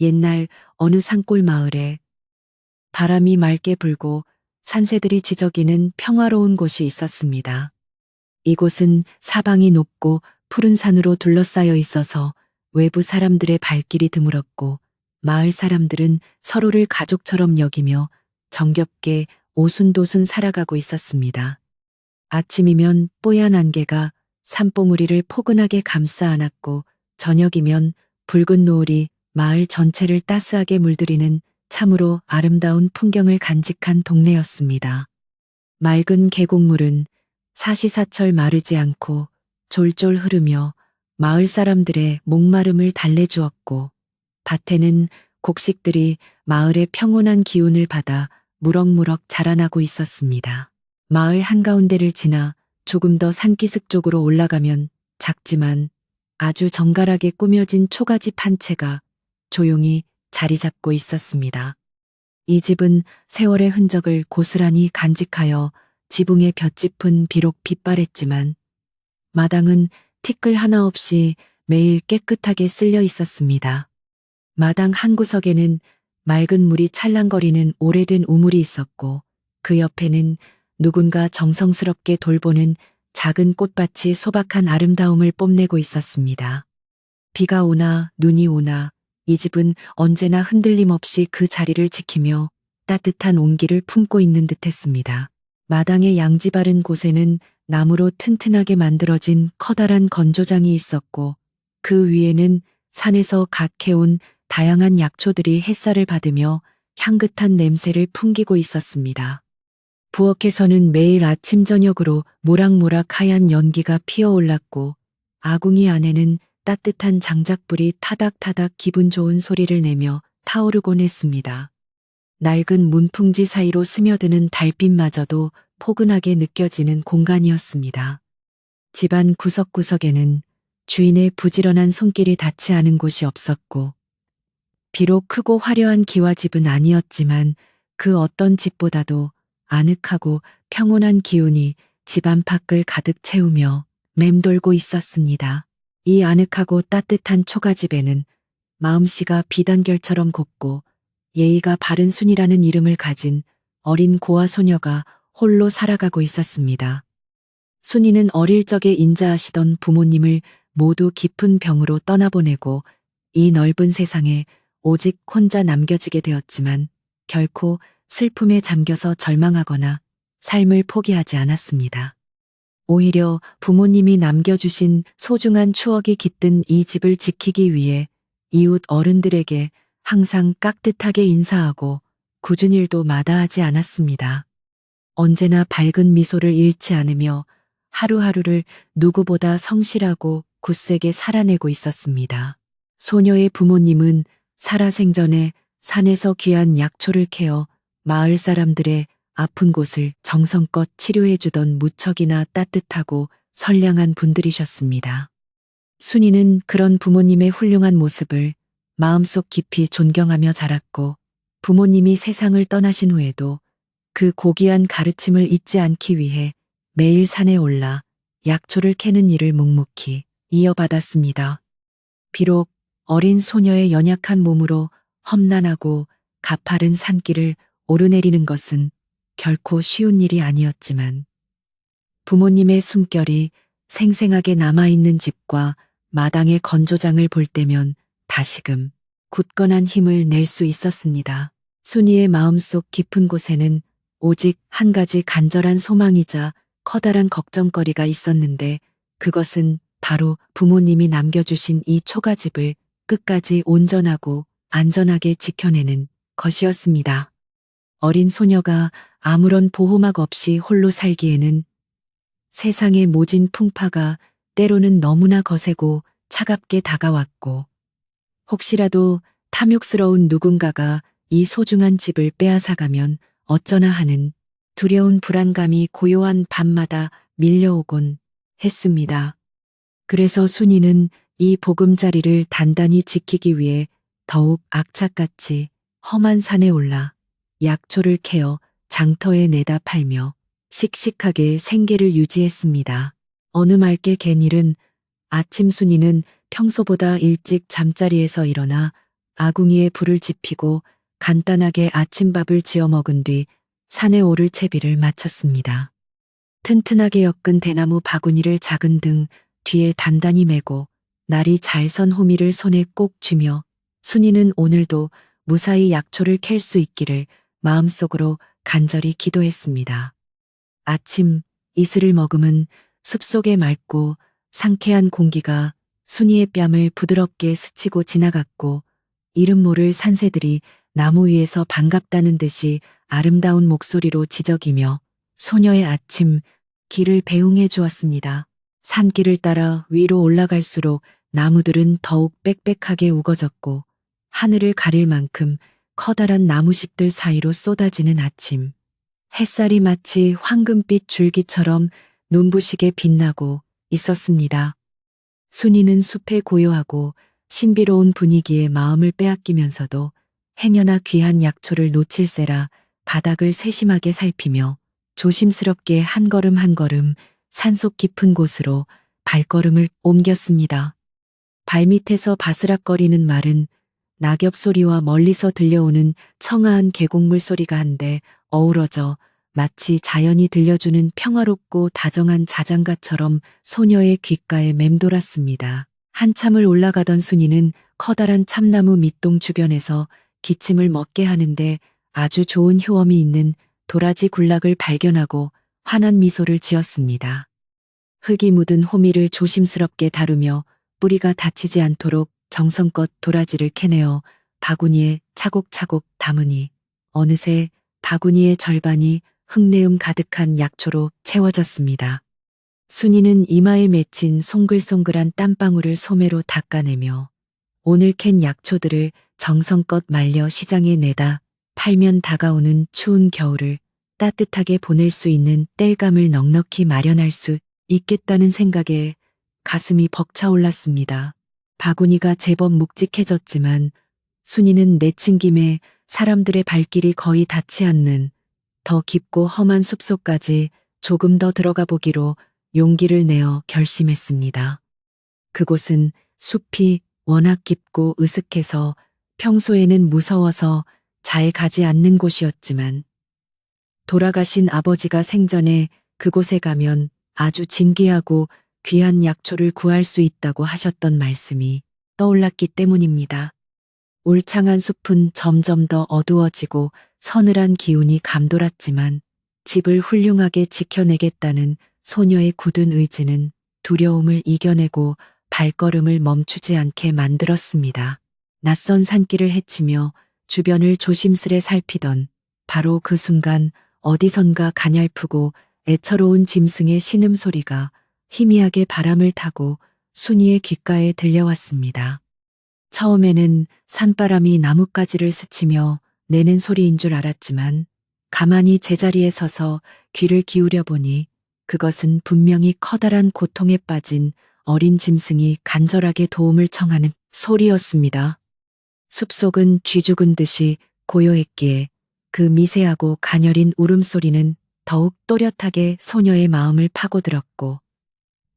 옛날 어느 산골 마을에 바람이 맑게 불고 산새들이 지저귀는 평화로운 곳이 있었습니다. 이곳은 사방이 높고 푸른 산으로 둘러싸여 있어서 외부 사람들의 발길이 드물었고 마을 사람들은 서로를 가족처럼 여기며 정겹게 오순도순 살아가고 있었습니다. 아침이면 뽀얀 안개가 산봉우리를 포근하게 감싸 안았고 저녁이면 붉은 노을이 마을 전체를 따스하게 물들이는 참으로 아름다운 풍경을 간직한 동네였습니다. 맑은 계곡물은 사시사철 마르지 않고 졸졸 흐르며 마을 사람들의 목마름을 달래주었고 밭에는 곡식들이 마을의 평온한 기운을 받아 무럭무럭 자라나고 있었습니다. 마을 한가운데를 지나 조금 더 산기슭 쪽으로 올라가면 작지만 아주 정갈하게 꾸며진 초가집 한 채가 조용히 자리 잡고 있었습니다. 이 집은 세월의 흔적을 고스란히 간직하여 지붕의 볏짚은 비록 빛바랬지만 마당은 티끌 하나 없이 매일 깨끗하게 쓸려 있었습니다. 마당 한 구석에는 맑은 물이 찰랑거리는 오래된 우물이 있었고 그 옆에는 누군가 정성스럽게 돌보는 작은 꽃밭이 소박한 아름다움을 뽐내고 있었습니다. 비가 오나 눈이 오나 이 집은 언제나 흔들림 없이 그 자리를 지키며 따뜻한 온기를 품고 있는 듯했습니다. 마당의 양지 바른 곳에는 나무로 튼튼하게 만들어진 커다란 건조장이 있었고 그 위에는 산에서 갓 캐온 다양한 약초들이 햇살을 받으며 향긋한 냄새를 풍기고 있었습니다. 부엌에서는 매일 아침 저녁으로 모락모락 하얀 연기가 피어올랐고 아궁이 안에는 따뜻한 장작불이 타닥타닥 기분 좋은 소리를 내며 타오르곤 했습니다. 낡은 문풍지 사이로 스며드는 달빛마저도 포근하게 느껴지는 공간이었습니다. 집안 구석구석에는 주인의 부지런한 손길이 닿지 않은 곳이 없었고 비록 크고 화려한 기와집은 아니었지만 그 어떤 집보다도 아늑하고 평온한 기운이 집 안팎을 가득 채우며 맴돌고 있었습니다. 이 아늑하고 따뜻한 초가집에는 마음씨가 비단결처럼 곱고 예의가 바른 순이라는 이름을 가진 어린 고아 소녀가 홀로 살아가고 있었습니다. 순이는 어릴 적에 인자하시던 부모님을 모두 깊은 병으로 떠나보내고 이 넓은 세상에 오직 혼자 남겨지게 되었지만 결코 슬픔에 잠겨서 절망하거나 삶을 포기하지 않았습니다. 오히려 부모님이 남겨주신 소중한 추억이 깃든 이 집을 지키기 위해 이웃 어른들에게 항상 깍듯하게 인사하고 굳은 일도 마다하지 않았습니다. 언제나 밝은 미소를 잃지 않으며 하루하루를 누구보다 성실하고 굳세게 살아내고 있었습니다. 소녀의 부모님은 살아생전에 산에서 귀한 약초를 캐어 마을 사람들의 아픈 곳을 정성껏 치료해주던 무척이나 따뜻하고 선량한 분들이셨습니다. 순이는 그런 부모님의 훌륭한 모습을 마음속 깊이 존경하며 자랐고 부모님이 세상을 떠나신 후에도 그 고귀한 가르침을 잊지 않기 위해 매일 산에 올라 약초를 캐는 일을 묵묵히 이어받았습니다. 비록 어린 소녀의 연약한 몸으로 험난하고 가파른 산길을 오르내리는 것은 결코 쉬운 일이 아니었지만 부모님의 숨결이 생생하게 남아있는 집과 마당의 건조장을 볼 때면 다시금 굳건한 힘을 낼 수 있었습니다. 순이의 마음속 깊은 곳에는 오직 한 가지 간절한 소망이자 커다란 걱정거리가 있었는데 그것은 바로 부모님이 남겨주신 이 초가집을 끝까지 온전하고 안전하게 지켜내는 것이었습니다. 어린 소녀가 아무런 보호막 없이 홀로 살기에는 세상의 모진 풍파가 때로는 너무나 거세고 차갑게 다가왔고 혹시라도 탐욕스러운 누군가가 이 소중한 집을 빼앗아가면 어쩌나 하는 두려운 불안감이 고요한 밤마다 밀려오곤 했습니다. 그래서 순이는 이 보금자리를 단단히 지키기 위해 더욱 악착같이 험한 산에 올라 약초를 캐어 장터에 내다 팔며 씩씩하게 생계를 유지했습니다. 어느 맑게 갠 일은 아침 순이는 평소보다 일찍 잠자리에서 일어나 아궁이에 불을 지피고 간단하게 아침밥을 지어 먹은 뒤 산에 오를 채비를 마쳤습니다. 튼튼하게 엮은 대나무 바구니를 작은 등 뒤에 단단히 메고 날이 잘 선 호미를 손에 꼭 쥐며 순이는 오늘도 무사히 약초를 캘 수 있기를 마음속으로 간절히 기도했습니다. 아침 이슬을 머금은 숲속의 맑고 상쾌한 공기가 순이의 뺨을 부드럽게 스치고 지나갔고 이름 모를 산새들이 나무 위에서 반갑다는 듯이 아름다운 목소리로 지저귀며 소녀의 아침 길을 배웅해 주었습니다. 산길을 따라 위로 올라갈수록 나무들은 더욱 빽빽하게 우거졌고 하늘을 가릴 만큼 커다란 나무십들 사이로 쏟아지는 아침. 햇살이 마치 황금빛 줄기처럼 눈부시게 빛나고 있었습니다. 순이는 숲의 고요하고 신비로운 분위기에 마음을 빼앗기면서도 행여나 귀한 약초를 놓칠세라 바닥을 세심하게 살피며 조심스럽게 한 걸음 한 걸음 산속 깊은 곳으로 발걸음을 옮겼습니다. 발밑에서 바스락거리는 마른 낙엽 소리와 멀리서 들려오는 청아한 계곡물 소리가 한데 어우러져 마치 자연이 들려주는 평화롭고 다정한 자장가처럼 소녀의 귓가에 맴돌았습니다. 한참을 올라가던 순이는 커다란 참나무 밑동 주변에서 기침을 먹게 하는데 아주 좋은 효험이 있는 도라지 굴락을 발견하고 환한 미소를 지었습니다. 흙이 묻은 호미를 조심스럽게 다루며 뿌리가 다치지 않도록 정성껏 도라지를 캐내어 바구니에 차곡차곡 담으니 어느새 바구니의 절반이 흙내음 가득한 약초로 채워졌습니다. 순이는 이마에 맺힌 송글송글한 땀방울을 소매로 닦아내며 오늘 캔 약초들을 정성껏 말려 시장에 내다 팔면 다가오는 추운 겨울을 따뜻하게 보낼 수 있는 땔감을 넉넉히 마련할 수 있겠다는 생각에 가슴이 벅차올랐습니다. 바구니가 제법 묵직해졌지만 순이는 내친 김에 사람들의 발길이 거의 닿지 않는 더 깊고 험한 숲속까지 조금 더 들어가 보기로 용기를 내어 결심했습니다. 그곳은 숲이 워낙 깊고 으슥해서 평소에는 무서워서 잘 가지 않는 곳이었지만 돌아가신 아버지가 생전에 그곳에 가면 아주 진귀하고 귀한 약초를 구할 수 있다고 하셨던 말씀이 떠올랐기 때문입니다. 울창한 숲은 점점 더 어두워지고 서늘한 기운이 감돌았지만 집을 훌륭하게 지켜내겠다는 소녀의 굳은 의지는 두려움을 이겨내고 발걸음을 멈추지 않게 만들었습니다. 낯선 산길을 헤치며 주변을 조심스레 살피던 바로 그 순간 어디선가 가냘프고 애처로운 짐승의 신음소리가 희미하게 바람을 타고 순이의 귓가에 들려왔습니다. 처음에는 산바람이 나뭇가지를 스치며 내는 소리인 줄 알았지만 가만히 제자리에 서서 귀를 기울여 보니 그것은 분명히 커다란 고통에 빠진 어린 짐승이 간절하게 도움을 청하는 소리였습니다. 숲속은 쥐죽은 듯이 고요했기에 그 미세하고 가녀린 울음소리는 더욱 또렷하게 소녀의 마음을 파고들었고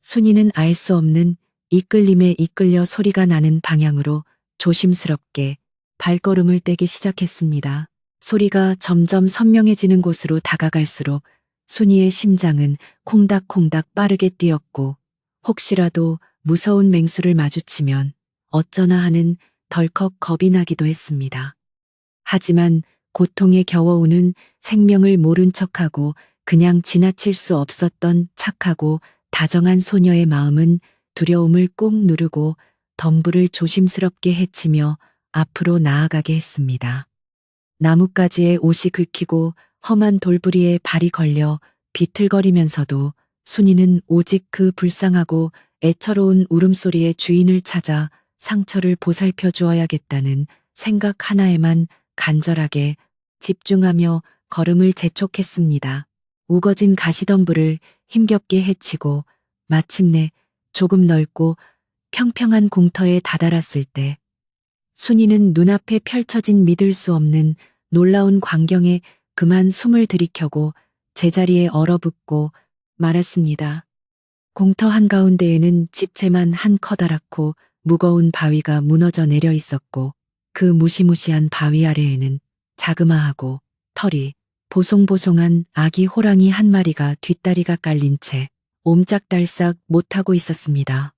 순이는 알 수 없는 이끌림에 이끌려 소리가 나는 방향으로 조심스럽게 발걸음을 떼기 시작했습니다. 소리가 점점 선명해지는 곳으로 다가갈수록 순이의 심장은 콩닥콩닥 빠르게 뛰었고 혹시라도 무서운 맹수를 마주치면 어쩌나 하는 덜컥 겁이 나기도 했습니다. 하지만 고통에 겨워오는 생명을 모른 척하고 그냥 지나칠 수 없었던 착하고 다정한 소녀의 마음은 두려움을 꾹 누르고 덤불을 조심스럽게 헤치며 앞으로 나아가게 했습니다. 나뭇가지에 옷이 긁히고 험한 돌부리에 발이 걸려 비틀거리면서도 순이는 오직 그 불쌍하고 애처로운 울음소리의 주인을 찾아 상처를 보살펴 주어야겠다는 생각 하나에만 간절하게 집중하며 걸음을 재촉했습니다. 우거진 가시덤불을 힘겹게 헤치고 마침내 조금 넓고 평평한 공터에 다다랐을 때 순이는 눈앞에 펼쳐진 믿을 수 없는 놀라운 광경에 그만 숨을 들이켜고 제자리에 얼어붙고 말았습니다. 공터 한가운데에는 집채만 한 커다랗고 무거운 바위가 무너져 내려 있었고 그 무시무시한 바위 아래에는 자그마하고 털이 보송보송한 아기 호랑이 한 마리가 뒷다리가 깔린 채 옴짝달싹 못하고 있었습니다.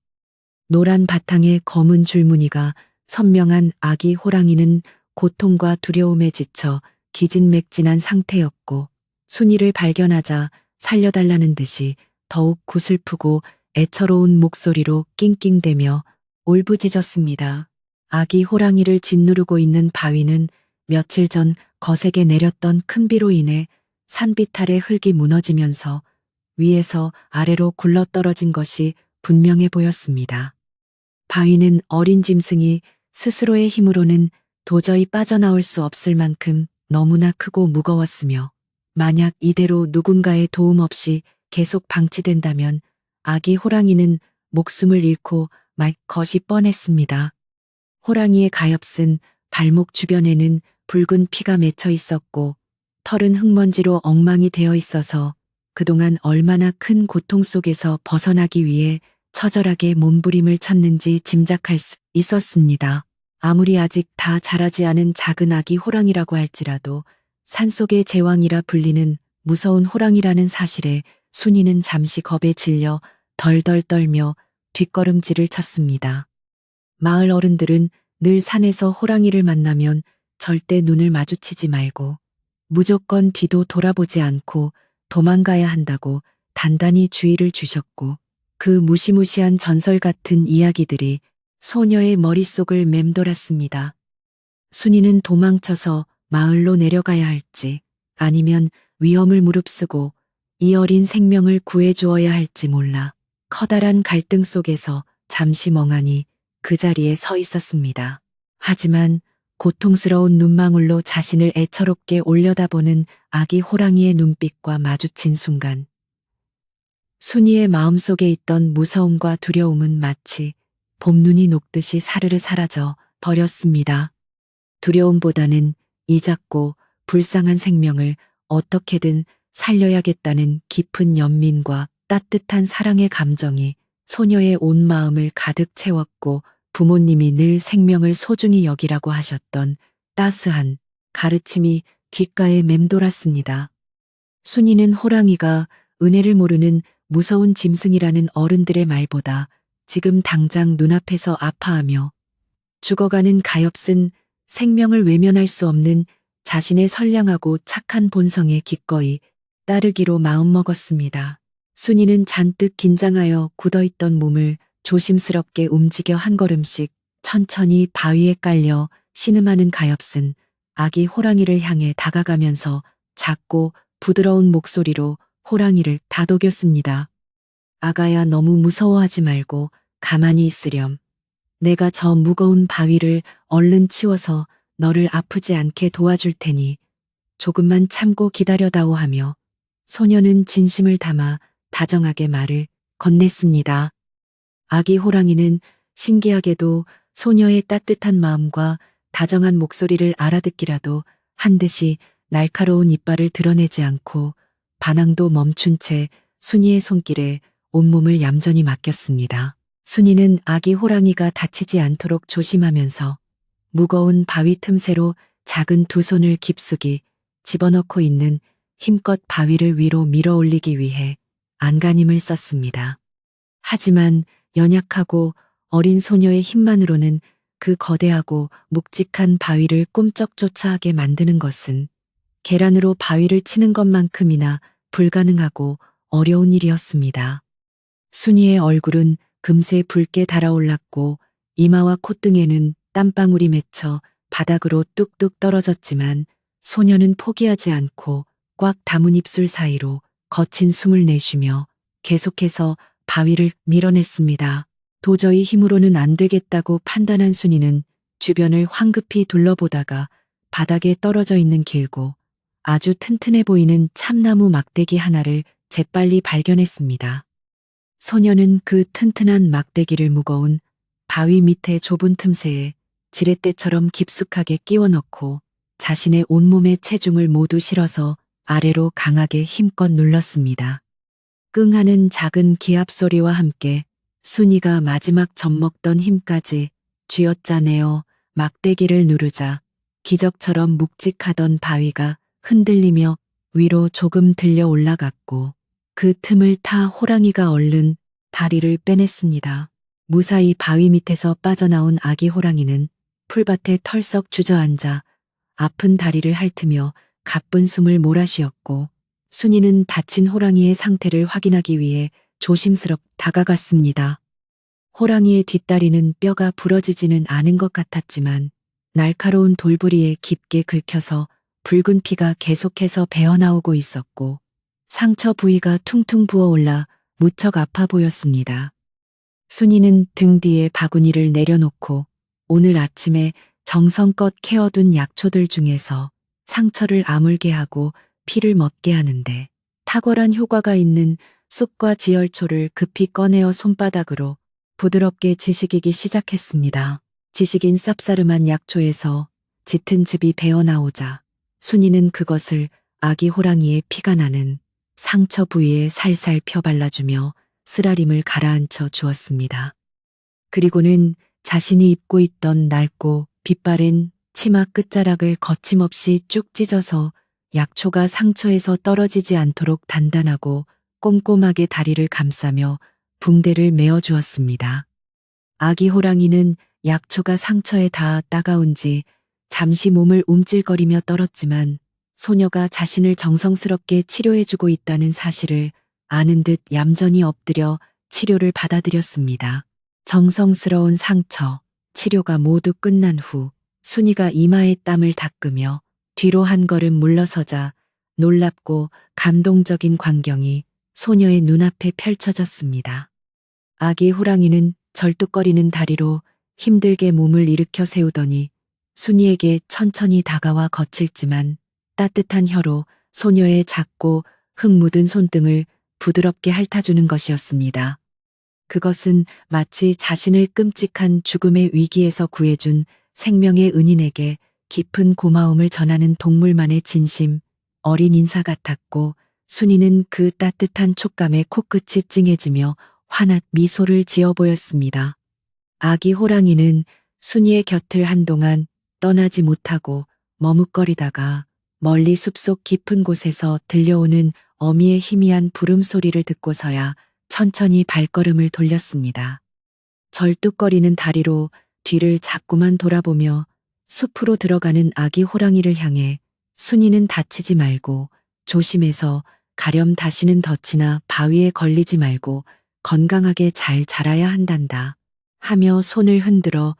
노란 바탕에 검은 줄무늬가 선명한 아기 호랑이는 고통과 두려움에 지쳐 기진맥진한 상태였고, 순이를 발견하자 살려달라는 듯이 더욱 구슬프고 애처로운 목소리로 낑낑대며 울부짖었습니다. 아기 호랑이를 짓누르고 있는 바위는 며칠 전 거세게 내렸던 큰 비로 인해 산비탈의 흙이 무너지면서 위에서 아래로 굴러떨어진 것이 분명해 보였습니다. 바위는 어린 짐승이 스스로의 힘으로는 도저히 빠져나올 수 없을 만큼 너무나 크고 무거웠으며, 만약 이대로 누군가의 도움 없이 계속 방치된다면 아기 호랑이는 목숨을 잃고 말 것이 뻔했습니다. 호랑이의 가엾은 발목 주변에는 붉은 피가 맺혀 있었고, 털은 흙먼지로 엉망이 되어 있어서 그동안 얼마나 큰 고통 속에서 벗어나기 위해 처절하게 몸부림을 쳤는지 짐작할 수 있었습니다. 아무리 아직 다 자라지 않은 작은 아기 호랑이라고 할지라도 산속의 제왕이라 불리는 무서운 호랑이라는 사실에 순이는 잠시 겁에 질려 덜덜 떨며 뒷걸음질을 쳤습니다. 마을 어른들은 늘 산에서 호랑이를 만나면 절대 눈을 마주치지 말고 무조건 뒤도 돌아보지 않고 도망가야 한다고 단단히 주의를 주셨고, 그 무시무시한 전설 같은 이야기들이 소녀의 머릿속을 맴돌았습니다. 순이는 도망쳐서 마을로 내려가야 할지, 아니면 위험을 무릅쓰고 이 어린 생명을 구해주어야 할지 몰라 커다란 갈등 속에서 잠시 멍하니 그 자리에 서 있었습니다. 하지만 고통스러운 눈망울로 자신을 애처롭게 올려다보는 아기 호랑이의 눈빛과 마주친 순간, 순이의 마음속에 있던 무서움과 두려움은 마치 봄눈이 녹듯이 사르르 사라져 버렸습니다. 두려움보다는 이 작고 불쌍한 생명을 어떻게든 살려야겠다는 깊은 연민과 따뜻한 사랑의 감정이 소녀의 온 마음을 가득 채웠고, 부모님이 늘 생명을 소중히 여기라고 하셨던 따스한 가르침이 귓가에 맴돌았습니다. 순이는 호랑이가 은혜를 모르는 무서운 짐승이라는 어른들의 말보다 지금 당장 눈앞에서 아파하며 죽어가는 가엾은 생명을 외면할 수 없는 자신의 선량하고 착한 본성에 기꺼이 따르기로 마음먹었습니다. 순이는 잔뜩 긴장하여 굳어있던 몸을 조심스럽게 움직여 한 걸음씩 천천히 바위에 깔려 신음하는 가엾은 아기 호랑이를 향해 다가가면서 작고 부드러운 목소리로 호랑이를 다독였습니다. 아가야, 너무 무서워하지 말고 가만히 있으렴. 내가 저 무거운 바위를 얼른 치워서 너를 아프지 않게 도와줄 테니 조금만 참고 기다려다오 하며 소녀는 진심을 담아 다정하게 말을 건넸습니다. 아기 호랑이는 신기하게도 소녀의 따뜻한 마음과 다정한 목소리를 알아듣기라도 한 듯이 날카로운 이빨을 드러내지 않고 반항도 멈춘 채 순이의 손길에 온몸을 얌전히 맡겼습니다. 순이는 아기 호랑이가 다치지 않도록 조심하면서 무거운 바위 틈새로 작은 두 손을 깊숙이 집어넣고 있는 힘껏 바위를 위로 밀어 올리기 위해 안간힘을 썼습니다. 하지만 연약하고 어린 소녀의 힘만으로는 그 거대하고 묵직한 바위를 꿈쩍조차 하게 만드는 것은 계란으로 바위를 치는 것만큼이나 불가능하고 어려운 일이었습니다. 순이의 얼굴은 금세 붉게 달아올랐고 이마와 콧등에는 땀방울이 맺혀 바닥으로 뚝뚝 떨어졌지만 소녀는 포기하지 않고 꽉 다문 입술 사이로 거친 숨을 내쉬며 계속해서 바위를 밀어냈습니다. 도저히 힘으로는 안 되겠다고 판단한 순이는 주변을 황급히 둘러보다가 바닥에 떨어져 있는 길고 아주 튼튼해 보이는 참나무 막대기 하나를 재빨리 발견했습니다. 소녀는 그 튼튼한 막대기를 무거운 바위 밑에 좁은 틈새에 지렛대처럼 깊숙하게 끼워 넣고 자신의 온몸의 체중을 모두 실어서 아래로 강하게 힘껏 눌렀습니다. 끙 하는 작은 기합 소리와 함께 순이가 마지막 젖먹던 힘까지 쥐어짜내어 막대기를 누르자 기적처럼 묵직하던 바위가 흔들리며 위로 조금 들려 올라갔고 그 틈을 타 호랑이가 얼른 다리를 빼냈습니다. 무사히 바위 밑에서 빠져나온 아기 호랑이는 풀밭에 털썩 주저앉아 아픈 다리를 핥으며 가쁜 숨을 몰아쉬었고 순이는 다친 호랑이의 상태를 확인하기 위해 조심스럽게 다가갔습니다. 호랑이의 뒷다리는 뼈가 부러지지는 않은 것 같았지만 날카로운 돌부리에 깊게 긁혀서 붉은 피가 계속해서 배어나오고 있었고 상처 부위가 퉁퉁 부어올라 무척 아파 보였습니다. 순이는 등 뒤에 바구니를 내려놓고 오늘 아침에 정성껏 캐어둔 약초들 중에서 상처를 아물게 하고 피를 멎게 하는데 탁월한 효과가 있는 쑥과 지열초를 급히 꺼내어 손바닥으로 부드럽게 지식이기 시작했습니다. 지식인 쌉싸름한 약초에서 짙은 즙이 배어나오자 순이는 그것을 아기 호랑이의 피가 나는 상처 부위에 살살 펴발라주며 쓰라림을 가라앉혀 주었습니다. 그리고는 자신이 입고 있던 낡고 빛바랜 치마 끝자락을 거침없이 쭉 찢어서 약초가 상처에서 떨어지지 않도록 단단하고 꼼꼼하게 다리를 감싸며 붕대를 메어 주었습니다. 아기 호랑이는 약초가 상처에 닿아 따가운지 잠시 몸을 움찔거리며 떨었지만 소녀가 자신을 정성스럽게 치료해주고 있다는 사실을 아는 듯 얌전히 엎드려 치료를 받아들였습니다. 정성스러운 상처, 치료가 모두 끝난 후 순이가 이마에 땀을 닦으며 뒤로 한 걸음 물러서자 놀랍고 감동적인 광경이 소녀의 눈앞에 펼쳐졌습니다. 아기 호랑이는 절뚝거리는 다리로 힘들게 몸을 일으켜 세우더니 순이에게 천천히 다가와 거칠지만 따뜻한 혀로 소녀의 작고 흙 묻은 손등을 부드럽게 핥아주는 것이었습니다. 그것은 마치 자신을 끔찍한 죽음의 위기에서 구해준 생명의 은인에게 깊은 고마움을 전하는 동물만의 진심, 어린 인사 같았고 순이는 그 따뜻한 촉감에 코끝이 찡해지며 환한 미소를 지어 보였습니다. 아기 호랑이는 순이의 곁을 한동안 떠나지 못하고 머뭇거리다가 멀리 숲속 깊은 곳에서 들려오는 어미의 희미한 부름소리를 듣고서야 천천히 발걸음을 돌렸습니다. 절뚝거리는 다리로 뒤를 자꾸만 돌아보며 숲으로 들어가는 아기 호랑이를 향해 순이는 다치지 말고 조심해서 가렴 다시는 덫이나 바위에 걸리지 말고 건강하게 잘 자라야 한단다 하며 손을 흔들어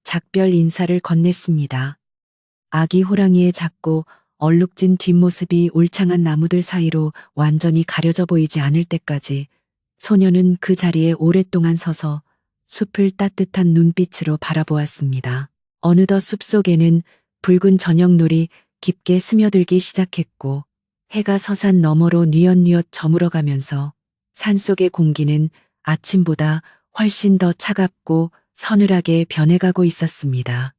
작별 인사를 건넸습니다. 아기 호랑이의 작고 얼룩진 뒷모습이 울창한 나무들 사이로 완전히 가려져 보이지 않을 때까지 소녀는 그 자리에 오랫동안 서서 숲을 따뜻한 눈빛으로 바라보았습니다. 어느덧 숲속에는 붉은 저녁놀이 깊게 스며들기 시작했고 해가 서산 너머로 뉘엿뉘엿 저물어가면서 산속의 공기는 아침보다 훨씬 더 차갑고 서늘하게 변해가고 있었습니다.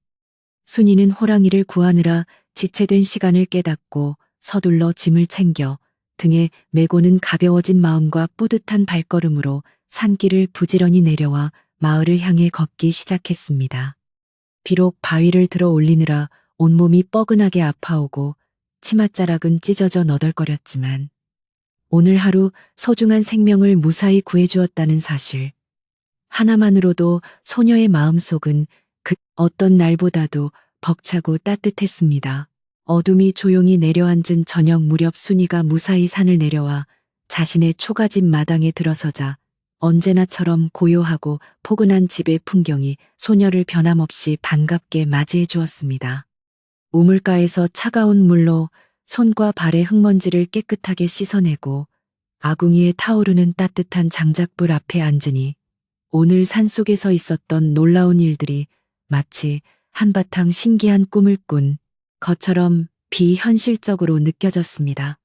순이는 호랑이를 구하느라 지체된 시간을 깨닫고 서둘러 짐을 챙겨 등에 메고는 가벼워진 마음과 뿌듯한 발걸음으로 산길을 부지런히 내려와 마을을 향해 걷기 시작했습니다. 비록 바위를 들어 올리느라 온몸이 뻐근하게 아파오고 치맛자락은 찢어져 너덜거렸지만 오늘 하루 소중한 생명을 무사히 구해주었다는 사실 하나만으로도 소녀의 마음속은 그 어떤 날보다도 벅차고 따뜻했습니다. 어둠이 조용히 내려앉은 저녁 무렵 순이가 무사히 산을 내려와 자신의 초가집 마당에 들어서자 언제나처럼 고요하고 포근한 집의 풍경이 소녀를 변함없이 반갑게 맞이해 주었습니다. 우물가에서 차가운 물로 손과 발의 흙먼지를 깨끗하게 씻어내고 아궁이에 타오르는 따뜻한 장작불 앞에 앉으니 오늘 산속에서 있었던 놀라운 일들이 마치 한바탕 신기한 꿈을 꾼 것처럼 비현실적으로 느껴졌습니다.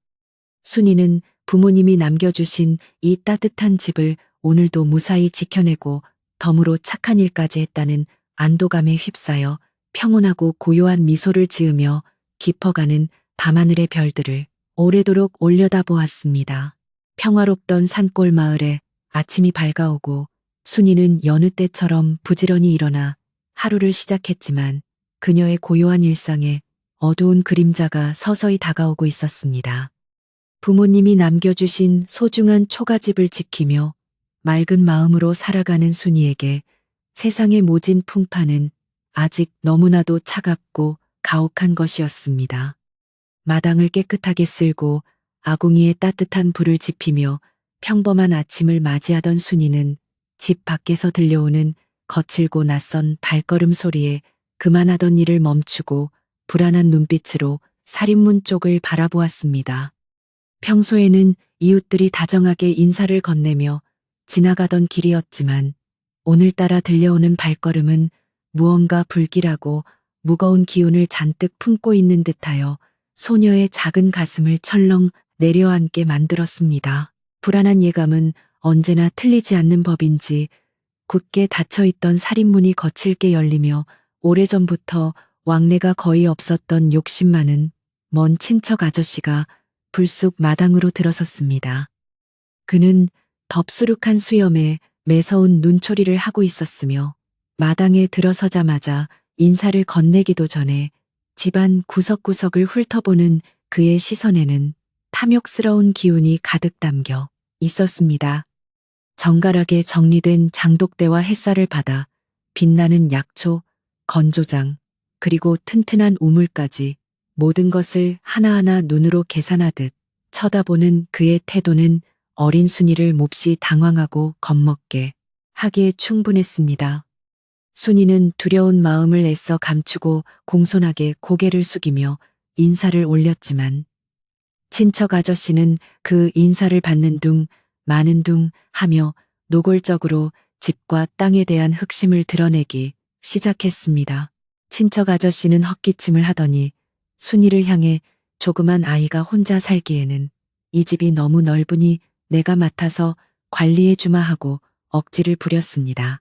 순이는 부모님이 남겨주신 이 따뜻한 집을 오늘도 무사히 지켜내고 덤으로 착한 일까지 했다는 안도감에 휩싸여 평온하고 고요한 미소를 지으며 깊어가는 밤하늘의 별들을 오래도록 올려다보았습니다. 평화롭던 산골 마을에 아침이 밝아오고 순이는 여느 때처럼 부지런히 일어나 하루를 시작했지만 그녀의 고요한 일상에 어두운 그림자가 서서히 다가오고 있었습니다. 부모님이 남겨주신 소중한 초가집을 지키며 맑은 마음으로 살아가는 순이에게 세상의 모진 풍파는 아직 너무나도 차갑고 가혹한 것이었습니다. 마당을 깨끗하게 쓸고 아궁이에 따뜻한 불을 지피며 평범한 아침을 맞이하던 순이는 집 밖에서 들려오는 거칠고 낯선 발걸음 소리에 그만하던 일을 멈추고 불안한 눈빛으로 살인문 쪽을 바라보았습니다. 평소에는 이웃들이 다정하게 인사를 건네며 지나가던 길이었지만 오늘따라 들려오는 발걸음은 무언가 불길하고 무거운 기운을 잔뜩 품고 있는 듯하여 소녀의 작은 가슴을 철렁 내려앉게 만들었습니다. 불안한 예감은 언제나 틀리지 않는 법인지 굳게 닫혀있던 살인문이 거칠게 열리며 오래전부터 왕래가 거의 없었던 욕심 많은 먼 친척 아저씨가 불쑥 마당으로 들어섰습니다. 그는 덥수룩한 수염에 매서운 눈초리를 하고 있었으며 마당에 들어서자마자 인사를 건네기도 전에 집안 구석구석을 훑어보는 그의 시선에는 탐욕스러운 기운이 가득 담겨 있었습니다. 정갈하게 정리된 장독대와 햇살을 받아 빛나는 약초, 건조장, 그리고 튼튼한 우물까지 모든 것을 하나하나 눈으로 계산하듯 쳐다보는 그의 태도는 어린 순이를 몹시 당황하고 겁먹게 하기에 충분했습니다. 순이는 두려운 마음을 애써 감추고 공손하게 고개를 숙이며 인사를 올렸지만 친척 아저씨는 그 인사를 받는 둥 마는 둥 하며 노골적으로 집과 땅에 대한 흑심을 드러내기 시작했습니다. 친척 아저씨는 헛기침을 하더니 순이를 향해 조그만 아이가 혼자 살기에는 이 집이 너무 넓으니 내가 맡아서 관리해 주마 하고 억지를 부렸습니다.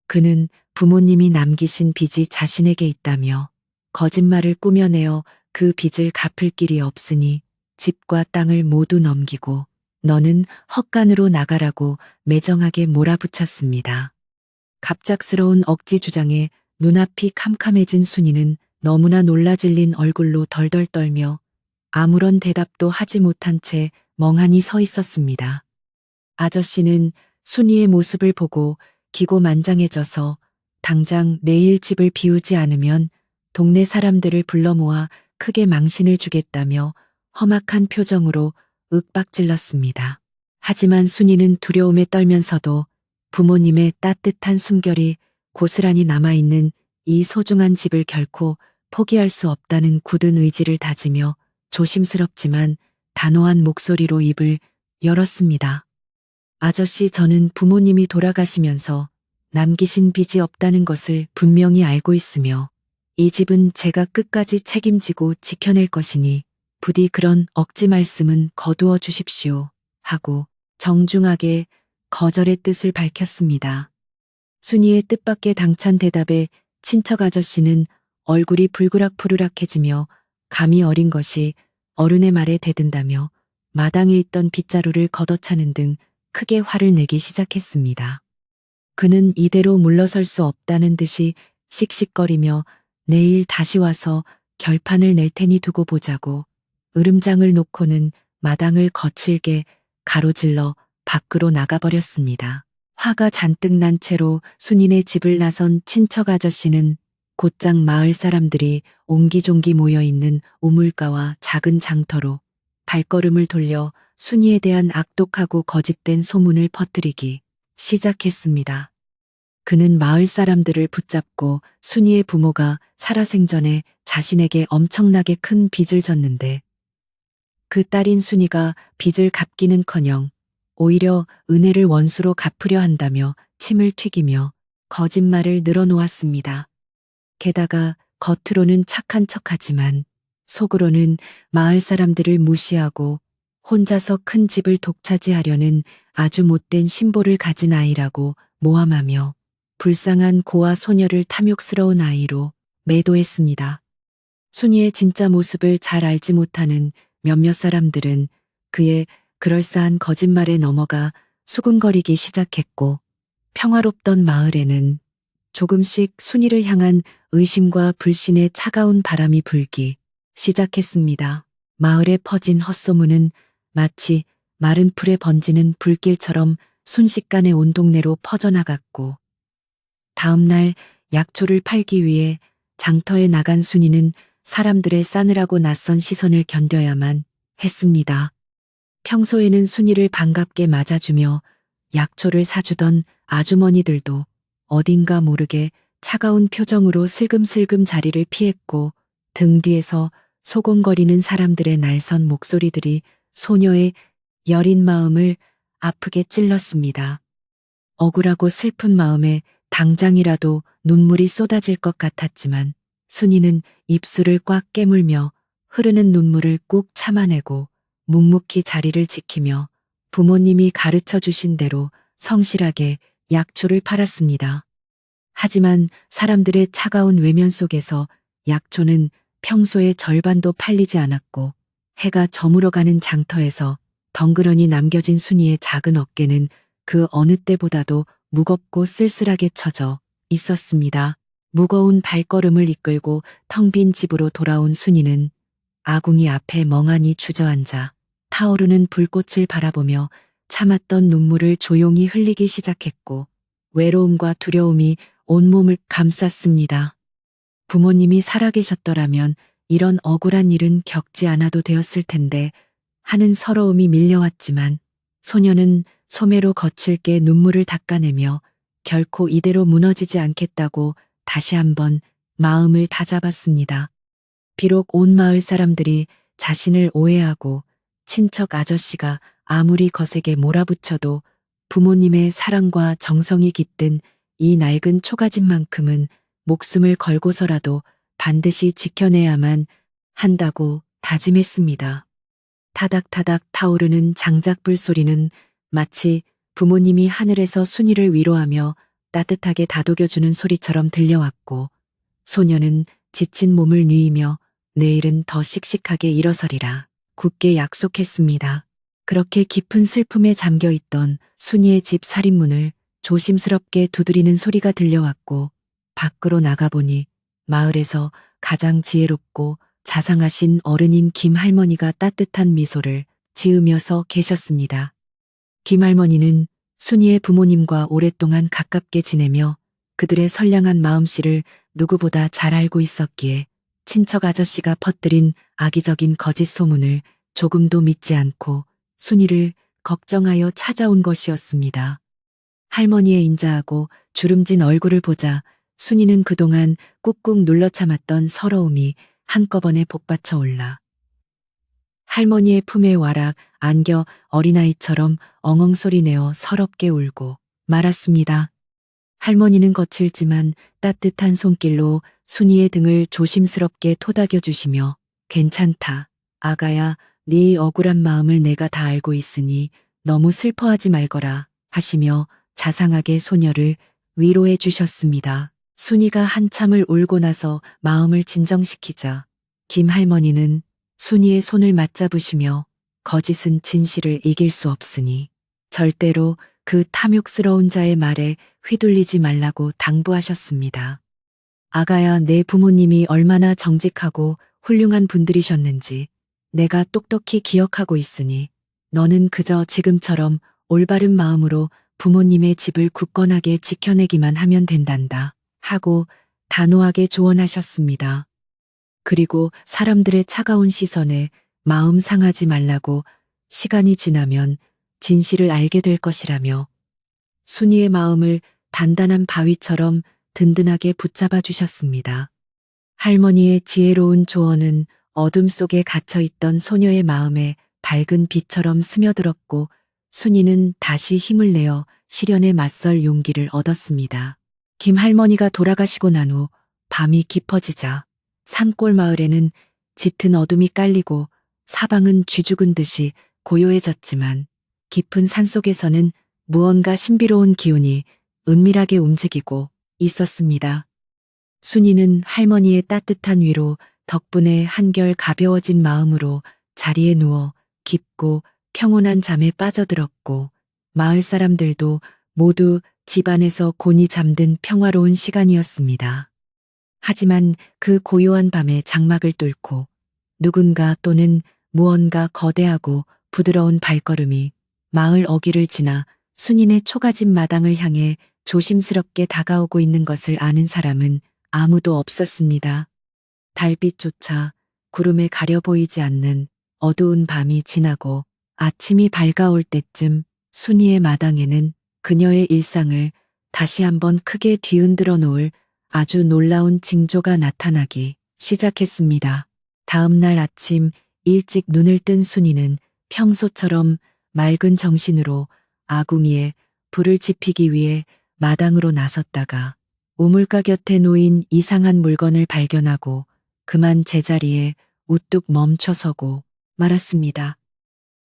그는 부모님이 남기신 빚이 자신에게 있다며 거짓말을 꾸며내어 그 빚을 갚을 길이 없으니 집과 땅을 모두 넘기고 너는 헛간으로 나가라고 매정하게 몰아붙였습니다. 갑작스러운 억지 주장에 눈앞이 캄캄해진 순이는 너무나 놀라질린 얼굴로 덜덜 떨며 아무런 대답도 하지 못한 채 멍하니 서 있었습니다. 아저씨는 순이의 모습을 보고 기고만장해져서 당장 내일 집을 비우지 않으면 동네 사람들을 불러 모아 크게 망신을 주겠다며 험악한 표정으로 윽박질렀습니다. 하지만 순이는 두려움에 떨면서도 부모님의 따뜻한 숨결이 고스란히 남아있는 이 소중한 집을 결코 포기할 수 없다는 굳은 의지를 다지며 조심스럽지만 단호한 목소리로 입을 열었습니다. 아저씨, 저는 부모님이 돌아가시면서 남기신 빚이 없다는 것을 분명히 알고 있으며 이 집은 제가 끝까지 책임지고 지켜낼 것이니 부디 그런 억지 말씀은 거두어 주십시오 하고 정중하게 거절의 뜻을 밝혔습니다. 순이의 뜻밖의 당찬 대답에 친척 아저씨는 얼굴이 불그락푸르락해지며 감이 어린 것이 어른의 말에 대든다며 마당에 있던 빗자루를 걷어차는 등 크게 화를 내기 시작했습니다. 그는 이대로 물러설 수 없다는 듯이 씩씩거리며 내일 다시 와서 결판을 낼 테니 두고 보자고 으름장을 놓고는 마당을 거칠게 가로질러 밖으로 나가버렸습니다. 화가 잔뜩 난 채로 순이네 집을 나선 친척 아저씨는 곧장 마을 사람들이 옹기종기 모여있는 우물가와 작은 장터로 발걸음을 돌려 순이에 대한 악독하고 거짓된 소문을 퍼뜨리기 시작했습니다. 그는 마을 사람들을 붙잡고 순이의 부모가 살아생전에 자신에게 엄청나게 큰 빚을 졌는데 그 딸인 순이가 빚을 갚기는커녕 오히려 은혜를 원수로 갚으려 한다며 침을 튀기며 거짓말을 늘어놓았습니다. 게다가 겉으로는 착한 척하지만 속으로는 마을 사람들을 무시하고 혼자서 큰 집을 독차지하려는 아주 못된 심보를 가진 아이라고 모함하며 불쌍한 고아 소녀를 탐욕스러운 아이로 매도했습니다. 순이의 진짜 모습을 잘 알지 못하는 몇몇 사람들은 그의 그럴싸한 거짓말에 넘어가 수군거리기 시작했고 평화롭던 마을에는 조금씩 순이를 향한 의심과 불신의 차가운 바람이 불기 시작했습니다. 마을에 퍼진 헛소문은 마치 마른 풀에 번지는 불길처럼 순식간에 온 동네로 퍼져나갔고, 다음 날 약초를 팔기 위해 장터에 나간 순이는 사람들의 싸늘하고 낯선 시선을 견뎌야만 했습니다. 평소에는 순이를 반갑게 맞아주며 약초를 사주던 아주머니들도 어딘가 모르게 차가운 표정으로 슬금슬금 자리를 피했고, 등 뒤에서 소곤거리는 사람들의 날선 목소리들이 소녀의 여린 마음을 아프게 찔렀습니다. 억울하고 슬픈 마음에 당장이라도 눈물이 쏟아질 것 같았지만 순이는 입술을 꽉 깨물며 흐르는 눈물을 꾹 참아내고 묵묵히 자리를 지키며 부모님이 가르쳐 주신 대로 성실하게 약초를 팔았습니다. 하지만 사람들의 차가운 외면 속에서 약초는 평소의 절반도 팔리지 않았고, 해가 저물어가는 장터에서 덩그러니 남겨진 순이의 작은 어깨는 그 어느 때보다도 무겁고 쓸쓸하게 처져 있었습니다. 무거운 발걸음을 이끌고 텅 빈 집으로 돌아온 순이는 아궁이 앞에 멍하니 주저앉아 타오르는 불꽃을 바라보며 참았던 눈물을 조용히 흘리기 시작했고, 외로움과 두려움이 온몸을 감쌌습니다. 부모님이 살아계셨더라면 이런 억울한 일은 겪지 않아도 되었을 텐데 하는 서러움이 밀려왔지만, 소녀는 소매로 거칠게 눈물을 닦아내며 결코 이대로 무너지지 않겠다고 다시 한번 마음을 다잡았습니다. 비록 온 마을 사람들이 자신을 오해하고 친척 아저씨가 아무리 거세게 몰아붙여도 부모님의 사랑과 정성이 깃든 이 낡은 초가집만큼은 목숨을 걸고서라도 반드시 지켜내야만 한다고 다짐했습니다. 타닥타닥 타오르는 장작불 소리는 마치 부모님이 하늘에서 순이를 위로하며 따뜻하게 다독여주는 소리처럼 들려왔고, 소녀는 지친 몸을 뉘이며 내일은 더 씩씩하게 일어서리라 굳게 약속했습니다. 그렇게 깊은 슬픔에 잠겨 있던 순이의 집 살인문을 조심스럽게 두드리는 소리가 들려왔고, 밖으로 나가보니 마을에서 가장 지혜롭고 자상하신 어른인 김할머니가 따뜻한 미소를 지으며 서 계셨습니다. 김할머니는 순이의 부모님과 오랫동안 가깝게 지내며 그들의 선량한 마음씨를 누구보다 잘 알고 있었기에 친척 아저씨가 퍼뜨린 악의적인 거짓 소문을 조금도 믿지 않고 순이를 걱정하여 찾아온 것이었습니다. 할머니의 인자하고 주름진 얼굴을 보자 순이는 그동안 꾹꾹 눌러 참았던 서러움이 한꺼번에 복받쳐 올라 할머니의 품에 와락 안겨 어린아이처럼 엉엉 소리내어 서럽게 울고 말았습니다. 할머니는 거칠지만 따뜻한 손길로 순이의 등을 조심스럽게 토닥여 주시며 괜찮다. 아가야, 네 억울한 마음을 내가 다 알고 있으니 너무 슬퍼하지 말거라 하시며 자상하게 소녀를 위로해 주셨습니다. 순이가 한참을 울고 나서 마음을 진정시키자 김할머니는 순이의 손을 맞잡으시며 거짓은 진실을 이길 수 없으니 절대로 그 탐욕스러운 자의 말에 휘둘리지 말라고 당부하셨습니다. 아가야, 내 부모님이 얼마나 정직하고 훌륭한 분들이셨는지 내가 똑똑히 기억하고 있으니 너는 그저 지금처럼 올바른 마음으로 부모님의 집을 굳건하게 지켜내기만 하면 된단다 하고 단호하게 조언하셨습니다. 그리고 사람들의 차가운 시선에 마음 상하지 말라고 시간이 지나면 진실을 알게 될 것이라며 순이의 마음을 단단한 바위처럼 든든하게 붙잡아 주셨습니다. 할머니의 지혜로운 조언은 어둠 속에 갇혀있던 소녀의 마음에 밝은 빛처럼 스며들었고, 순이는 다시 힘을 내어 시련에 맞설 용기를 얻었습니다. 김할머니가 돌아가시고 난 후 밤이 깊어지자 산골 마을에는 짙은 어둠이 깔리고 사방은 쥐죽은 듯이 고요해졌지만, 깊은 산속에서는 무언가 신비로운 기운이 은밀하게 움직이고 있었습니다. 순이는 할머니의 따뜻한 위로 덕분에 한결 가벼워진 마음으로 자리에 누워 깊고 평온한 잠에 빠져들었고, 마을 사람들도 모두 집안에서 곤히 잠든 평화로운 시간이었습니다. 하지만 그 고요한 밤에 장막을 뚫고 누군가 또는 무언가 거대하고 부드러운 발걸음이 마을 어귀를 지나 순인의 초가집 마당을 향해 조심스럽게 다가오고 있는 것을 아는 사람은 아무도 없었습니다. 달빛조차 구름에 가려 보이지 않는 어두운 밤이 지나고 아침이 밝아올 때쯤 순이의 마당에는 그녀의 일상을 다시 한번 크게 뒤흔들어 놓을 아주 놀라운 징조가 나타나기 시작했습니다. 다음 날 아침 일찍 눈을 뜬 순이는 평소처럼 맑은 정신으로 아궁이에 불을 지피기 위해 마당으로 나섰다가 우물가 곁에 놓인 이상한 물건을 발견하고 그만 제자리에 우뚝 멈춰서고 말았습니다.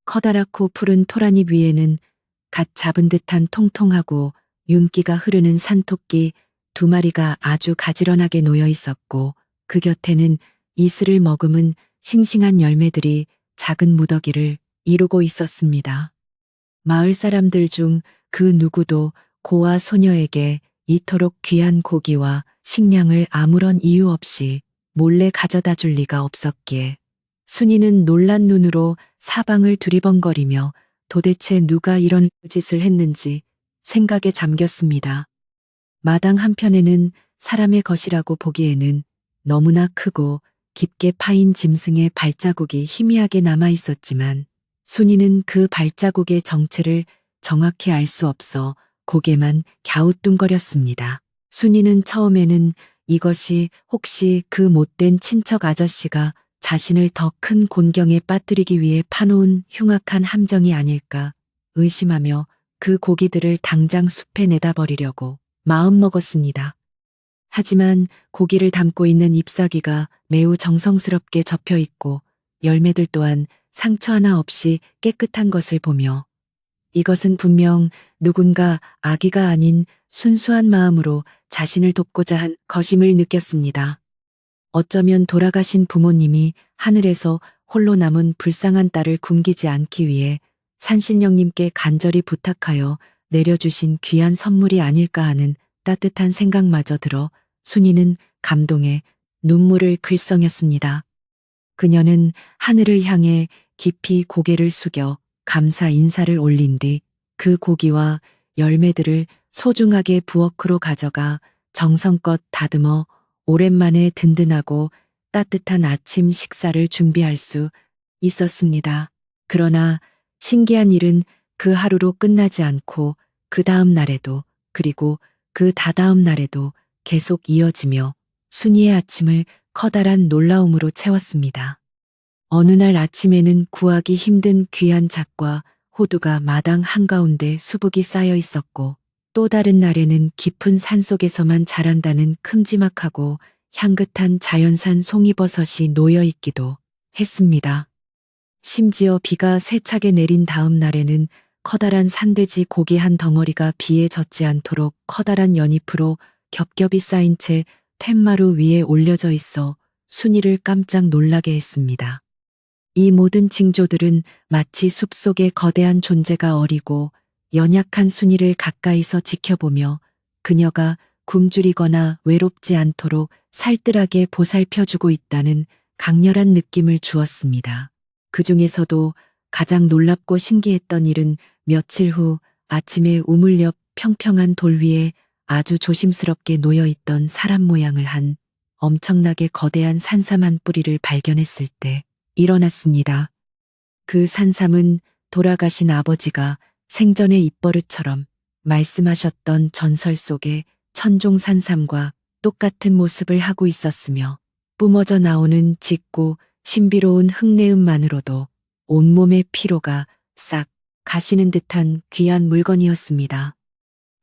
커다랗고 푸른 토란잎 위에는 갓 잡은 듯한 통통하고 윤기가 흐르는 산토끼 2마리가 아주 가지런하게 놓여 있었고 그 곁에는 이슬을 머금은 싱싱한 열매들이 작은 무더기를 이루고 있었습니다. 마을 사람들 중 그 누구도 고아 소녀에게 이토록 귀한 고기와 식량을 아무런 이유 없이 몰래 가져다 줄 리가 없었기에 순이는 놀란 눈으로 사방을 두리번거리며 도대체 누가 이런 짓을 했는지 생각에 잠겼습니다. 마당 한편에는 사람의 것이라고 보기에는 너무나 크고 깊게 파인 짐승의 발자국이 희미하게 남아 있었지만 순이는 그 발자국의 정체를 정확히 알 수 없어 고개만 갸우뚱거렸습니다. 순이는 처음에는 이것이 혹시 그 못된 친척 아저씨가 자신을 더 큰 곤경에 빠뜨리기 위해 파놓은 흉악한 함정이 아닐까 의심하며 그 고기들을 당장 숲에 내다 버리려고 마음먹었습니다. 하지만 고기를 담고 있는 잎사귀가 매우 정성스럽게 접혀 있고 열매들 또한 상처 하나 없이 깨끗한 것을 보며 이것은 분명 누군가 아기가 아닌 순수한 마음으로 자신을 돕고자 한 것임을 느꼈습니다. 어쩌면 돌아가신 부모님이 하늘에서 홀로 남은 불쌍한 딸을 굶기지 않기 위해 산신령님께 간절히 부탁하여 내려주신 귀한 선물이 아닐까 하는 따뜻한 생각마저 들어 순이는 감동에 눈물을 글썽였습니다. 그녀는 하늘을 향해 깊이 고개를 숙여 감사 인사를 올린 뒤 그 고기와 열매들을 소중하게 부엌으로 가져가 정성껏 다듬어 오랜만에 든든하고 따뜻한 아침 식사를 준비할 수 있었습니다. 그러나 신기한 일은 그 하루로 끝나지 않고 그 다음 날에도 그리고 그 다다음 날에도 계속 이어지며 순이의 아침을 커다란 놀라움으로 채웠습니다. 어느 날 아침에는 구하기 힘든 귀한 잣과 호두가 마당 한가운데 수북이 쌓여 있었고 또 다른 날에는 깊은 산속에서만 자란다는 큼지막하고 향긋한 자연산 송이버섯이 놓여 있기도 했습니다. 심지어 비가 세차게 내린 다음 날에는 커다란 산돼지 고기 한 덩어리가 비에 젖지 않도록 커다란 연잎으로 겹겹이 쌓인 채 툇마루 위에 올려져 있어 순이를 깜짝 놀라게 했습니다. 이 모든 징조들은 마치 숲속의 거대한 존재가 어리고 연약한 순이를 가까이서 지켜보며 그녀가 굶주리거나 외롭지 않도록 살뜰하게 보살펴주고 있다는 강렬한 느낌을 주었습니다. 그 중에서도 가장 놀랍고 신기했던 일은 며칠 후 아침에 우물 옆 평평한 돌 위에 아주 조심스럽게 놓여있던 사람 모양을 한 엄청나게 거대한 산삼 한 뿌리를 발견했을 때 일어났습니다. 그 산삼은 돌아가신 아버지가 생전에 입버릇처럼 말씀하셨던 전설 속의 천종 산삼과 똑같은 모습을 하고 있었으며 뿜어져 나오는 짙고 신비로운 흙내음만으로도 온몸의 피로가 싹 가시는 듯한 귀한 물건이었습니다.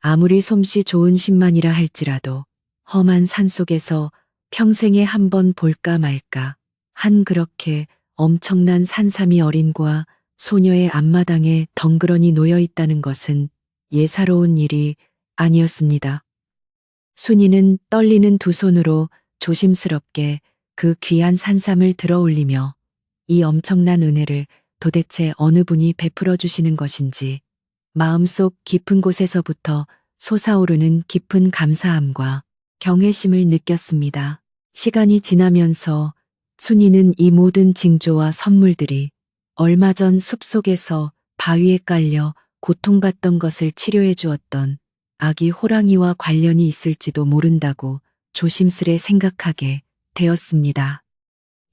아무리 솜씨 좋은 신만이라 할지라도 험한 산속에서 평생에 한 번 볼까 말까 한 그렇게 엄청난 산삼이 어린과 소녀의 앞마당에 덩그러니 놓여 있다는 것은 예사로운 일이 아니었습니다. 순이는 떨리는 두 손으로 조심스럽게 그 귀한 산삼을 들어 올리며 이 엄청난 은혜를 도대체 어느 분이 베풀어 주시는 것인지 마음속 깊은 곳에서부터 솟아오르는 깊은 감사함과 경외심을 느꼈습니다. 시간이 지나면서 순이는 이 모든 징조와 선물들이 얼마 전 숲속에서 바위에 깔려 고통받던 것을 치료해 주었던 아기 호랑이와 관련이 있을지도 모른다고 조심스레 생각하게 되었습니다.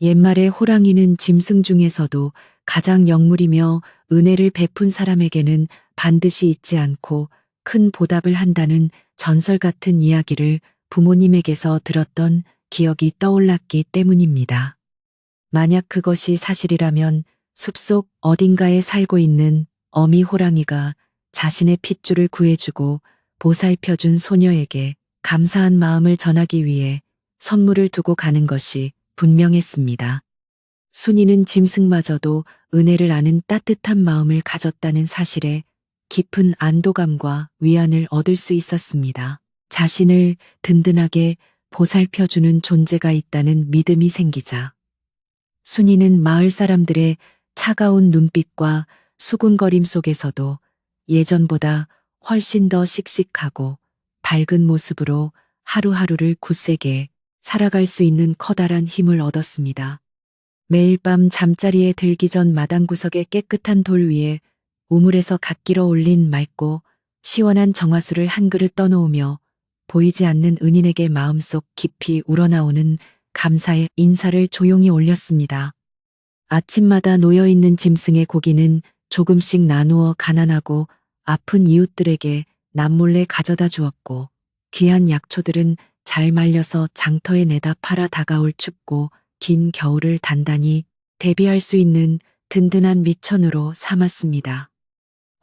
옛말에 호랑이는 짐승 중에서도 가장 영물이며 은혜를 베푼 사람에게는 반드시 잊지 않고 큰 보답을 한다는 전설 같은 이야기를 부모님에게서 들었던 기억이 떠올랐기 때문입니다. 만약 그것이 사실이라면 숲속 어딘가에 살고 있는 어미 호랑이가 자신의 핏줄을 구해주고 보살펴준 소녀에게 감사한 마음을 전하기 위해 선물을 두고 가는 것이 분명했습니다. 순이는 짐승마저도 은혜를 아는 따뜻한 마음을 가졌다는 사실에 깊은 안도감과 위안을 얻을 수 있었습니다. 자신을 든든하게 보살펴주는 존재가 있다는 믿음이 생기자 순이는 마을 사람들의 차가운 눈빛과 수군거림 속에서도 예전보다 훨씬 더 씩씩하고 밝은 모습으로 하루하루를 굳세게 살아갈 수 있는 커다란 힘을 얻었습니다. 매일 밤 잠자리에 들기 전 마당 구석의 깨끗한 돌 위에 우물에서 갓 길어 올린 맑고 시원한 정화수를 한 그릇 떠놓으며 보이지 않는 은인에게 마음속 깊이 우러나오는 감사의 인사를 조용히 올렸습니다. 아침마다 놓여있는 짐승의 고기는 조금씩 나누어 가난하고 아픈 이웃들에게 남몰래 가져다 주었고 귀한 약초들은 잘 말려서 장터에 내다 팔아 다가올 춥고 긴 겨울을 단단히 대비할 수 있는 든든한 미천으로 삼았습니다.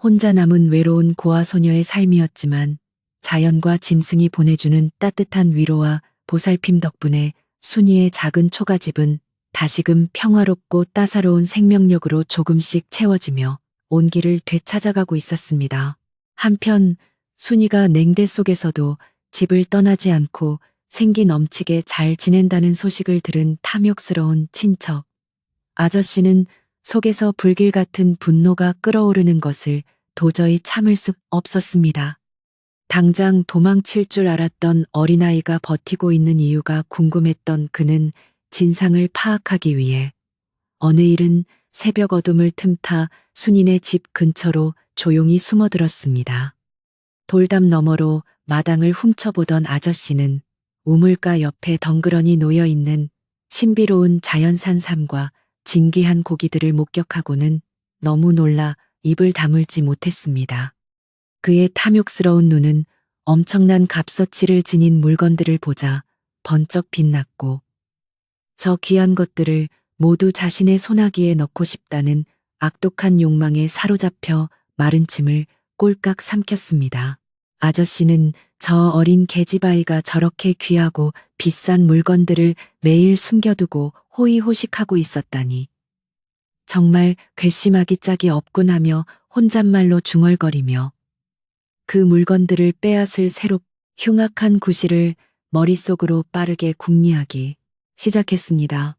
혼자 남은 외로운 고아 소녀의 삶이었지만 자연과 짐승이 보내주는 따뜻한 위로와 보살핌 덕분에 순이의 작은 초가집은 다시금 평화롭고 따사로운 생명력으로 조금씩 채워지며 온기를 되찾아가고 있었습니다. 한편 순이가 냉대 속에서도 집을 떠나지 않고 생기 넘치게 잘 지낸다는 소식을 들은 탐욕스러운 친척 아저씨는 속에서 불길 같은 분노가 끓어오르는 것을 도저히 참을 수 없었습니다. 당장 도망칠 줄 알았던 어린아이가 버티고 있는 이유가 궁금했던 그는 진상을 파악하기 위해 어느 일은 새벽 어둠을 틈타 순인의 집 근처로 조용히 숨어들었습니다. 돌담 너머로 마당을 훔쳐보던 아저씨는 우물가 옆에 덩그러니 놓여있는 신비로운 자연산 삶과 진귀한 고기들을 목격하고는 너무 놀라 입을 다물지 못했습니다. 그의 탐욕스러운 눈은 엄청난 값어치를 지닌 물건들을 보자 번쩍 빛났고 저 귀한 것들을 모두 자신의 소나기에 넣고 싶다는 악독한 욕망에 사로잡혀 마른 침을 꼴깍 삼켰습니다. 아저씨는 저 어린 계집아이가 저렇게 귀하고 비싼 물건들을 매일 숨겨두고 호의호식하고 있었다니. 정말 괘씸하기 짝이 없군 하며 혼잣말로 중얼거리며 그 물건들을 빼앗을 새롭 흉악한 구실을 머릿속으로 빠르게 궁리하기 시작했습니다.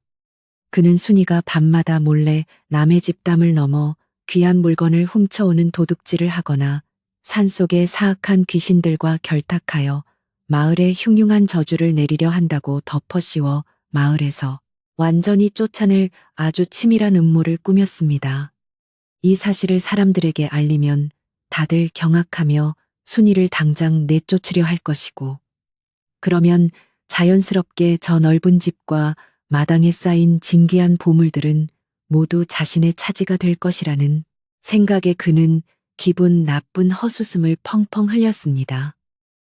그는 순이가 밤마다 몰래 남의 집담을 넘어 귀한 물건을 훔쳐오는 도둑질을 하거나 산속의 사악한 귀신들과 결탁하여 마을에 흉흉한 저주를 내리려 한다고 덮어씌워 마을에서 완전히 쫓아낼 아주 치밀한 음모를 꾸몄습니다. 이 사실을 사람들에게 알리면 다들 경악하며 순이를 당장 내쫓으려 할 것이고 그러면 자연스럽게 저 넓은 집과 마당에 쌓인 진귀한 보물들은 모두 자신의 차지가 될 것이라는 생각에 그는 기분 나쁜 헛웃음을 펑펑 흘렸습니다.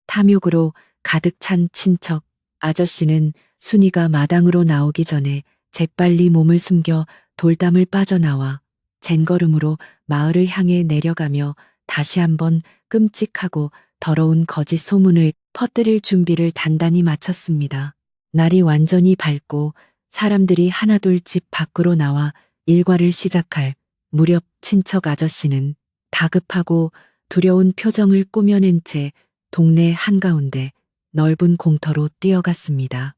탐욕으로 가득 찬 친척 아저씨는 순이가 마당으로 나오기 전에 재빨리 몸을 숨겨 돌담을 빠져나와 젠걸음으로 마을을 향해 내려가며 다시 한번 끔찍하고 더러운 거짓 소문을 퍼뜨릴 준비를 단단히 마쳤습니다. 날이 완전히 밝고 사람들이 하나둘 집 밖으로 나와 일과를 시작할 무렵 친척 아저씨는 다급하고 두려운 표정을 꾸며낸 채 동네 한가운데 넓은 공터로 뛰어갔습니다.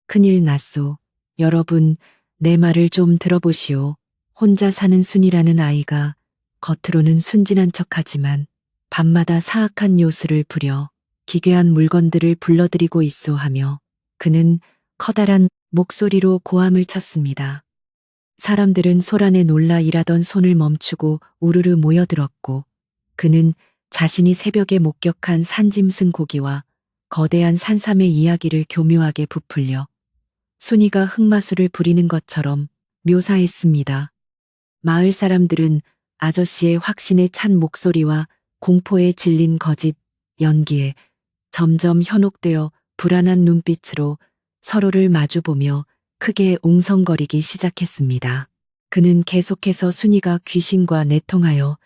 큰일 났소. 여러분, 내 말을 좀 들어보시오. 혼자 사는 순이라는 아이가 겉으로는 순진한 척하지만 밤마다 사악한 요술을 부려 기괴한 물건들을 불러들이고 있소 하며 그는 커다란 목소리로 고함을 쳤습니다. 사람들은 소란에 놀라 일하던 손을 멈추고 우르르 모여들었고 그는 자신이 새벽에 목격한 산짐승 고기와 거대한 산삼의 이야기를 교묘하게 부풀려 순이가 흑마술을 부리는 것처럼 묘사했습니다. 마을 사람들은 아저씨의 확신에 찬 목소리와 공포에 질린 거짓 연기에 점점 현혹되어 불안한 눈빛으로 서로를 마주보며 크게 웅성거리기 시작했습니다. 그는 계속해서 순이가 귀신과 내통하여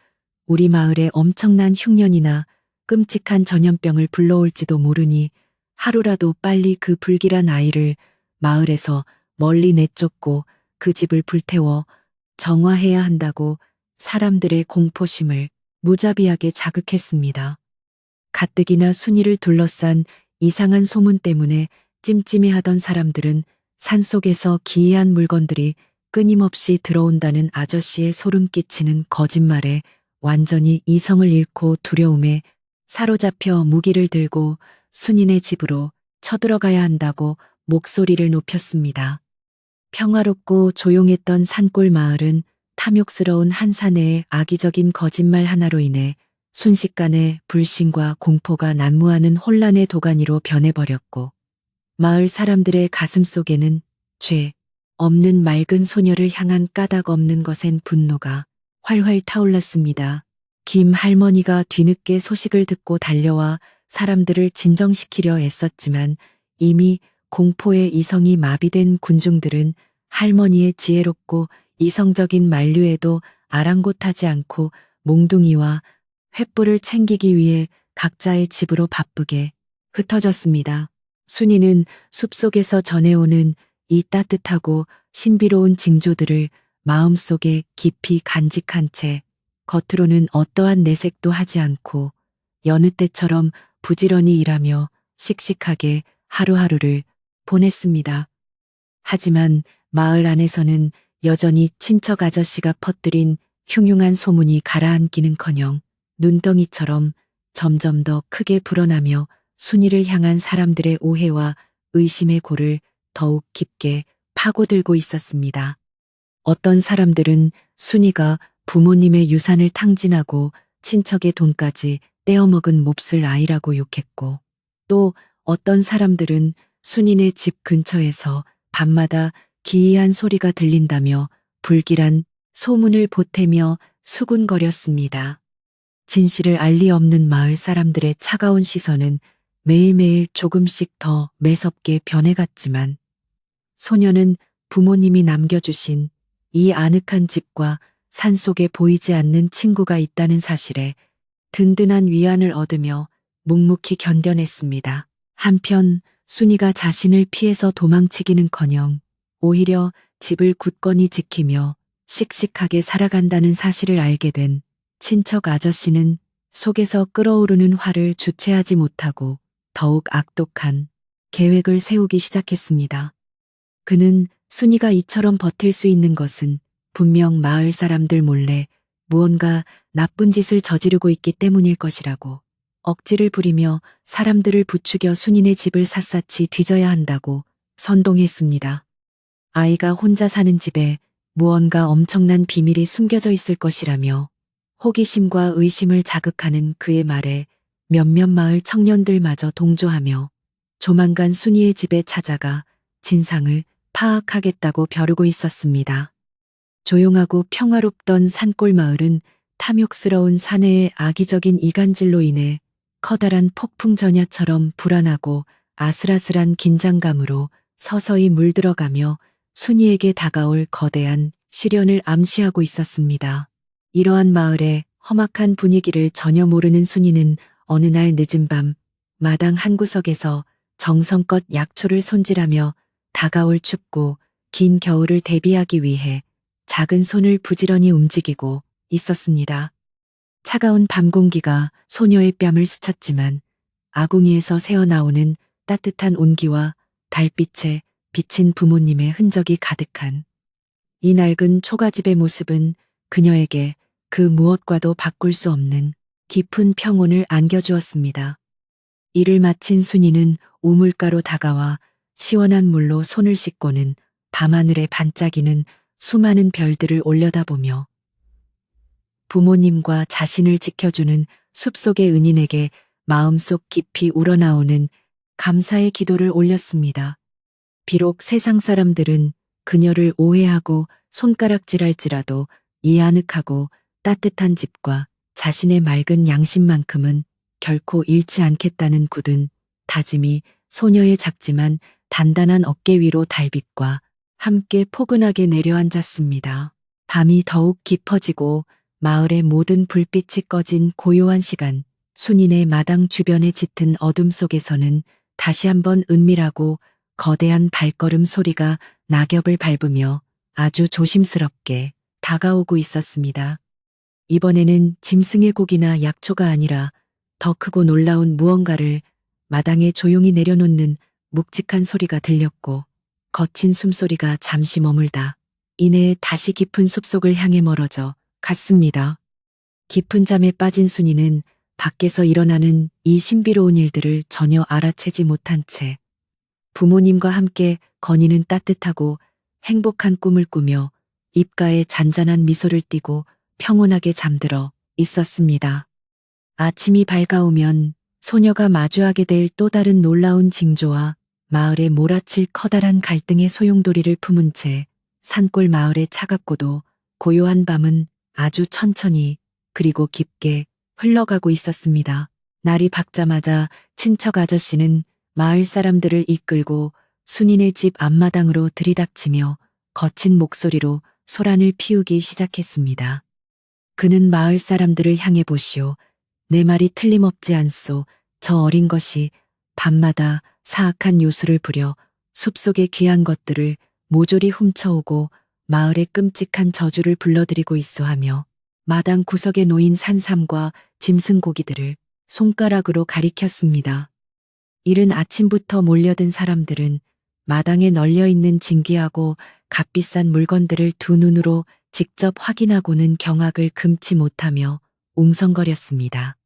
우리 마을에 엄청난 흉년이나 끔찍한 전염병을 불러올지도 모르니 하루라도 빨리 그 불길한 아이를 마을에서 멀리 내쫓고 그 집을 불태워 정화해야 한다고 사람들의 공포심을 무자비하게 자극했습니다. 가뜩이나 순이를 둘러싼 이상한 소문 때문에 찜찜해하던 사람들은 산속에서 기이한 물건들이 끊임없이 들어온다는 아저씨의 소름 끼치는 거짓말에 완전히 이성을 잃고 두려움에 사로잡혀 무기를 들고 순이네 집으로 쳐들어가야 한다고 목소리를 높였습니다. 평화롭고 조용했던 산골 마을은 탐욕스러운 한 사내의 악의적인 거짓말 하나로 인해 순식간에 불신과 공포가 난무하는 혼란의 도가니로 변해버렸고 마을 사람들의 가슴 속에는 죄 없는 맑은 소녀를 향한 까닭 없는 것엔 분노가 활활 타올랐습니다. 김 할머니가 뒤늦게 소식을 듣고 달려와 사람들을 진정시키려 애썼지만 이미 공포의 이성이 마비된 군중들은 할머니의 지혜롭고 이성적인 만류에도 아랑곳하지 않고 몽둥이와 횃불을 챙기기 위해 각자의 집으로 바쁘게 흩어졌습니다. 순이는 숲속에서 전해오는 이 따뜻하고 신비로운 징조들을 마음속에 깊이 간직한 채 겉으로는 어떠한 내색도 하지 않고 여느 때처럼 부지런히 일하며 씩씩하게 하루하루를 보냈습니다. 하지만 마을 안에서는 여전히 친척 아저씨가 퍼뜨린 흉흉한 소문이 가라앉기는커녕 눈덩이처럼 점점 더 크게 불어나며 순이를 향한 사람들의 오해와 의심의 골을 더욱 깊게 파고들고 있었습니다. 어떤 사람들은 순이가 부모님의 유산을 탕진하고 친척의 돈까지 떼어먹은 몹쓸 아이라고 욕했고 또 어떤 사람들은 순이네 집 근처에서 밤마다 기이한 소리가 들린다며 불길한 소문을 보태며 수군거렸습니다. 진실을 알 리 없는 마을 사람들의 차가운 시선은 매일매일 조금씩 더 매섭게 변해갔지만 소녀는 부모님이 남겨주신 이 아늑한 집과 산속에 보이지 않는 친구가 있다는 사실에 든든한 위안을 얻으며 묵묵히 견뎌냈습니다. 한편 순이가 자신을 피해서 도망치기는커녕 오히려 집을 굳건히 지키며 씩씩하게 살아간다는 사실을 알게 된 친척 아저씨는 속에서 끓어오르는 화를 주체하지 못하고 더욱 악독한 계획을 세우기 시작했습니다. 그는 순이가 이처럼 버틸 수 있는 것은 분명 마을 사람들 몰래 무언가 나쁜 짓을 저지르고 있기 때문일 것이라고 억지를 부리며 사람들을 부추겨 순이네 집을 샅샅이 뒤져야 한다고 선동했습니다. 아이가 혼자 사는 집에 무언가 엄청난 비밀이 숨겨져 있을 것이라며 호기심과 의심을 자극하는 그의 말에 몇몇 마을 청년들마저 동조하며 조만간 순이의 집에 찾아가 진상을 파악하겠다고 벼르고 있었습니다. 조용하고 평화롭던 산골 마을은 탐욕스러운 사내의 악의적인 이간질로 인해 커다란 폭풍 전야처럼 불안하고 아슬아슬한 긴장감으로 서서히 물들어가며 순이에게 다가올 거대한 시련을 암시하고 있었습니다. 이러한 마을의 험악한 분위기를 전혀 모르는 순이는 어느 날 늦은 밤 마당 한 구석에서 정성껏 약초를 손질하며 다가올 춥고 긴 겨울을 대비하기 위해 작은 손을 부지런히 움직이고 있었습니다. 차가운 밤 공기가 소녀의 뺨을 스쳤지만 아궁이에서 새어나오는 따뜻한 온기와 달빛에 비친 부모님의 흔적이 가득한 이 낡은 초가집의 모습은 그녀에게 그 무엇과도 바꿀 수 없는 깊은 평온을 안겨주었습니다. 일을 마친 순이는 우물가로 다가와 시원한 물로 손을 씻고는 밤하늘에 반짝이는 수많은 별들을 올려다보며 부모님과 자신을 지켜주는 숲속의 은인에게 마음속 깊이 우러나오는 감사의 기도를 올렸습니다. 비록 세상 사람들은 그녀를 오해하고 손가락질할지라도 이 아늑하고 따뜻한 집과 자신의 맑은 양심만큼은 결코 잃지 않겠다는 굳은 다짐이 소녀의 작지만 단단한 어깨 위로 달빛과 함께 포근하게 내려앉았습니다. 밤이 더욱 깊어지고 마을의 모든 불빛이 꺼진 고요한 시간, 순인의 마당 주변에 짙은 어둠 속에서는 다시 한번 은밀하고 거대한 발걸음 소리가 낙엽을 밟으며 아주 조심스럽게 다가오고 있었습니다. 이번에는 짐승의 곡이나 약초가 아니라 더 크고 놀라운 무언가를 마당에 조용히 내려놓는 묵직한 소리가 들렸고, 거친 숨소리가 잠시 머물다 이내에 다시 깊은 숲속을 향해 멀어져 갔습니다. 깊은 잠에 빠진 순이는 밖에서 일어나는 이 신비로운 일들을 전혀 알아채지 못한 채 부모님과 함께 건이는 따뜻하고 행복한 꿈을 꾸며 입가에 잔잔한 미소를 띠고 평온하게 잠들어 있었습니다. 아침이 밝아오면 소녀가 마주하게 될 또 다른 놀라운 징조와 마을에 몰아칠 커다란 갈등의 소용돌이를 품은 채 산골 마을의 차갑고도 고요한 밤은 아주 천천히 그리고 깊게 흘러가고 있었습니다. 날이 밝자마자 친척 아저씨는 마을 사람들을 이끌고 순인의 집 앞마당으로 들이닥치며 거친 목소리로 소란을 피우기 시작했습니다. 그는 마을 사람들을 향해 보시오. 내 말이 틀림없지 않소. 저 어린 것이 밤마다 사악한 요술을 부려 숲속의 귀한 것들을 모조리 훔쳐오고 마을의 끔찍한 저주를 불러들이고 있어 하며 마당 구석에 놓인 산삼과 짐승 고기들을 손가락으로 가리켰습니다. 이른 아침부터 몰려든 사람들은 마당에 널려있는 진귀하고 값비싼 물건들을 두 눈으로 직접 확인하고는 경악을 금치 못하며 웅성거렸습니다.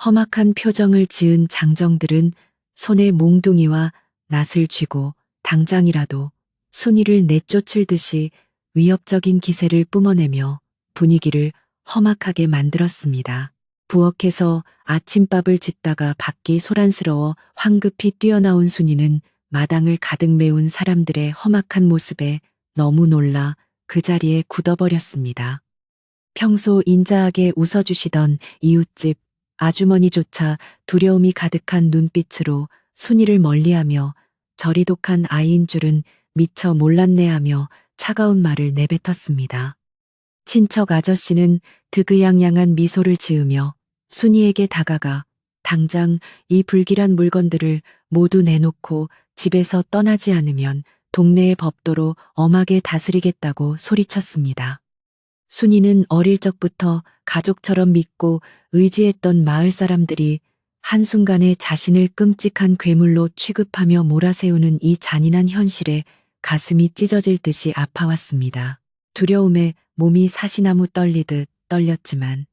험악한 표정을 지은 장정들은 손에 몽둥이와 낫을 쥐고 당장이라도 순이를 내쫓을 듯이 위협적인 기세를 뿜어내며 분위기를 험악하게 만들었습니다. 부엌에서 아침밥을 짓다가 밖이 소란스러워 황급히 뛰어나온 순이는 마당을 가득 메운 사람들의 험악한 모습에 너무 놀라 그 자리에 굳어버렸습니다. 평소 인자하게 웃어주시던 이웃집 아주머니조차 두려움이 가득한 눈빛으로 순이를 멀리하며 저리 독한 아이인 줄은 미처 몰랐네 하며 차가운 말을 내뱉었습니다. 친척 아저씨는 득의양양한 미소를 지으며 순이에게 다가가 당장 이 불길한 물건들을 모두 내놓고 집에서 떠나지 않으면 동네의 법도로 엄하게 다스리겠다고 소리쳤습니다. 순이는 어릴 적부터 가족처럼 믿고 의지했던 마을 사람들이 한순간에 자신을 끔찍한 괴물로 취급하며 몰아세우는 이 잔인한 현실에 가슴이 찢어질 듯이 아파왔습니다. 두려움에 몸이 사시나무 떨리듯 떨렸지만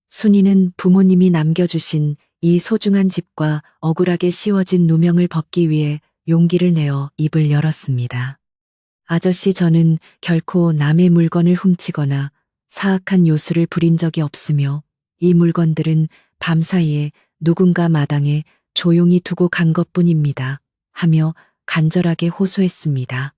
순이는 부모님이 남겨주신 이 소중한 집과 억울하게 씌워진 누명을 벗기 위해 용기를 내어 입을 열었습니다. 아저씨, 저는 결코 남의 물건을 훔치거나 사악한 요술을 부린 적이 없으며 이 물건들은 밤사이에 누군가 마당에 조용히 두고 간 것뿐입니다. 하며 간절하게 호소했습니다.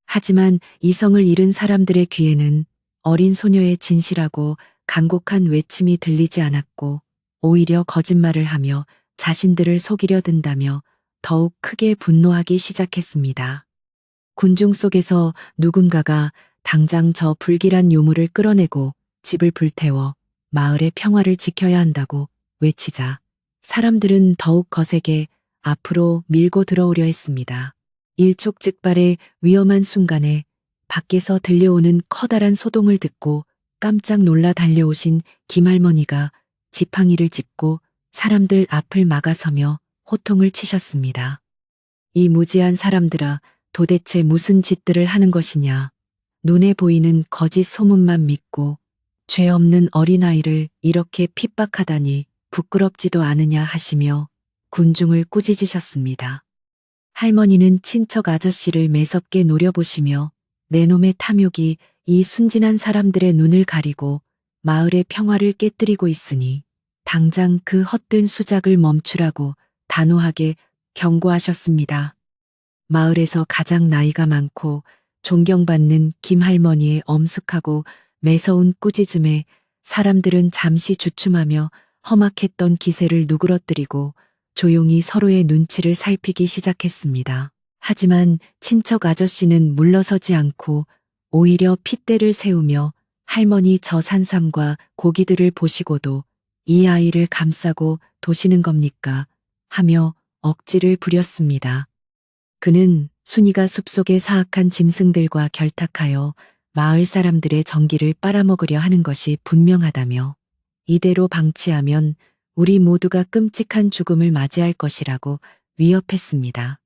하지만 이성을 잃은 사람들의 귀에는 어린 소녀의 진실하고 간곡한 외침이 들리지 않았고 오히려 거짓말을 하며 자신들을 속이려 든다며 더욱 크게 분노하기 시작했습니다. 군중 속에서 누군가가 당장 저 불길한 요물을 끌어내고 집을 불태워 마을의 평화를 지켜야 한다고 외치자 사람들은 더욱 거세게 앞으로 밀고 들어오려 했습니다. 일촉즉발의 위험한 순간에 밖에서 들려오는 커다란 소동을 듣고 깜짝 놀라 달려오신 김할머니가 지팡이를 짚고 사람들 앞을 막아서며 호통을 치셨습니다. 이 무지한 사람들아, 도대체 무슨 짓들을 하는 것이냐. 눈에 보이는 거짓 소문만 믿고 죄 없는 어린아이를 이렇게 핍박하다니 부끄럽지도 않으냐 하시며 군중을 꾸짖으셨습니다. 할머니는 친척 아저씨를 매섭게 노려보시며 내놈의 탐욕이 이 순진한 사람들의 눈을 가리고 마을의 평화를 깨뜨리고 있으니 당장 그 헛된 수작을 멈추라고 단호하게 경고하셨습니다. 마을에서 가장 나이가 많고 존경받는 김할머니의 엄숙하고 매서운 꾸짖음에 사람들은 잠시 주춤하며 험악했던 기세를 누그러뜨리고 조용히 서로의 눈치를 살피기 시작했습니다. 하지만 친척 아저씨는 물러서지 않고 오히려 핏대를 세우며 할머니 저 산삼과 고기들을 보시고도 이 아이를 감싸고 도시는 겁니까? 하며 억지를 부렸습니다. 그는 순이가 숲속의 사악한 짐승들과 결탁하여 마을 사람들의 정기를 빨아먹으려 하는 것이 분명하다며 이대로 방치하면 우리 모두가 끔찍한 죽음을 맞이할 것이라고 위협했습니다.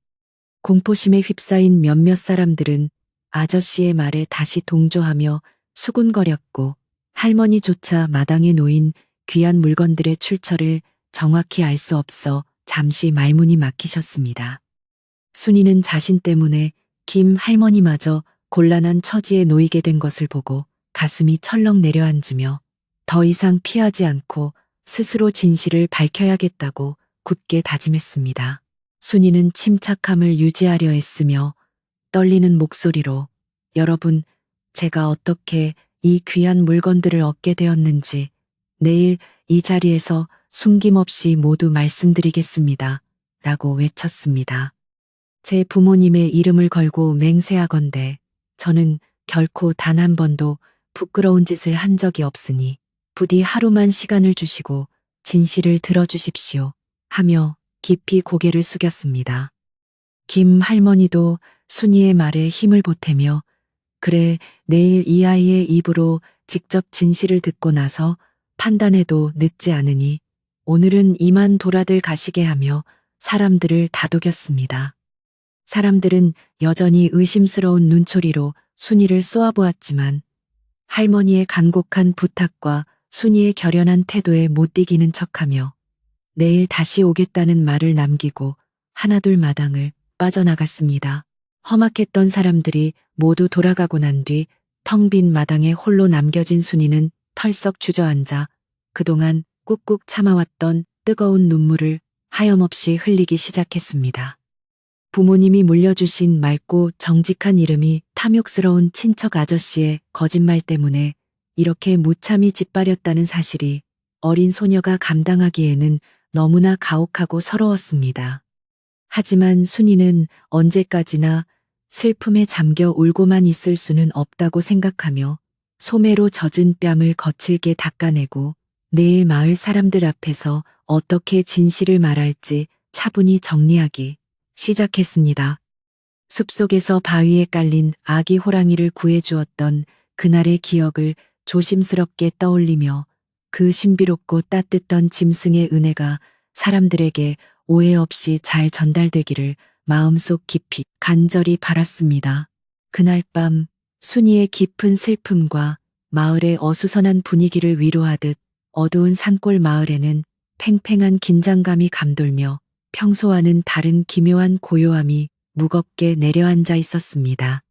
공포심에 휩싸인 몇몇 사람들은 아저씨의 말에 다시 동조하며 수군거렸고 할머니조차 마당에 놓인 귀한 물건들의 출처를 정확히 알 수 없어 잠시 말문이 막히셨습니다. 순이는 자신 때문에 김 할머니마저 곤란한 처지에 놓이게 된 것을 보고 가슴이 철렁 내려앉으며 더 이상 피하지 않고 스스로 진실을 밝혀야겠다고 굳게 다짐했습니다. 순이는 침착함을 유지하려 했으며 떨리는 목소리로 여러분, 제가 어떻게 이 귀한 물건들을 얻게 되었는지 내일 이 자리에서 숨김없이 모두 말씀드리겠습니다. 라고 외쳤습니다. 제 부모님의 이름을 걸고 맹세하건대 저는 결코 단 한 번도 부끄러운 짓을 한 적이 없으니 부디 하루만 시간을 주시고 진실을 들어주십시오. 하며 깊이 고개를 숙였습니다. 김 할머니도 순이의 말에 힘을 보태며 그래 내일 이 아이의 입으로 직접 진실을 듣고 나서 판단해도 늦지 않으니 오늘은 이만 돌아들 가시게 하며 사람들을 다독였습니다. 사람들은 여전히 의심스러운 눈초리로 순이를 쏘아보았지만 할머니의 간곡한 부탁과 순이의 결연한 태도에 못 이기는 척하며 내일 다시 오겠다는 말을 남기고 하나둘 마당을 빠져나갔습니다. 험악했던 사람들이 모두 돌아가고 난 뒤 텅 빈 마당에 홀로 남겨진 순이는 털썩 주저앉아 그동안 꾹꾹 참아왔던 뜨거운 눈물을 하염없이 흘리기 시작했습니다. 부모님이 물려주신 맑고 정직한 이름이 탐욕스러운 친척 아저씨의 거짓말 때문에 이렇게 무참히 짓밟였다는 사실이 어린 소녀가 감당하기에는 너무나 가혹하고 서러웠습니다. 하지만 순이는 언제까지나 슬픔에 잠겨 울고만 있을 수는 없다고 생각하며 소매로 젖은 뺨을 거칠게 닦아내고 내일 마을 사람들 앞에서 어떻게 진실을 말할지 차분히 정리하기 시작했습니다. 숲속에서 바위에 깔린 아기 호랑이를 구해주었던 그날의 기억을 조심스럽게 떠올리며 그 신비롭고 따뜻한 짐승의 은혜가 사람들에게 오해 없이 잘 전달되기를 마음속 깊이 간절히 바랐습니다. 그날 밤 순이의 깊은 슬픔과 마을의 어수선한 분위기를 위로하듯 어두운 산골 마을에는 팽팽한 긴장감이 감돌며 평소와는 다른 기묘한 고요함이 무겁게 내려앉아 있었습니다.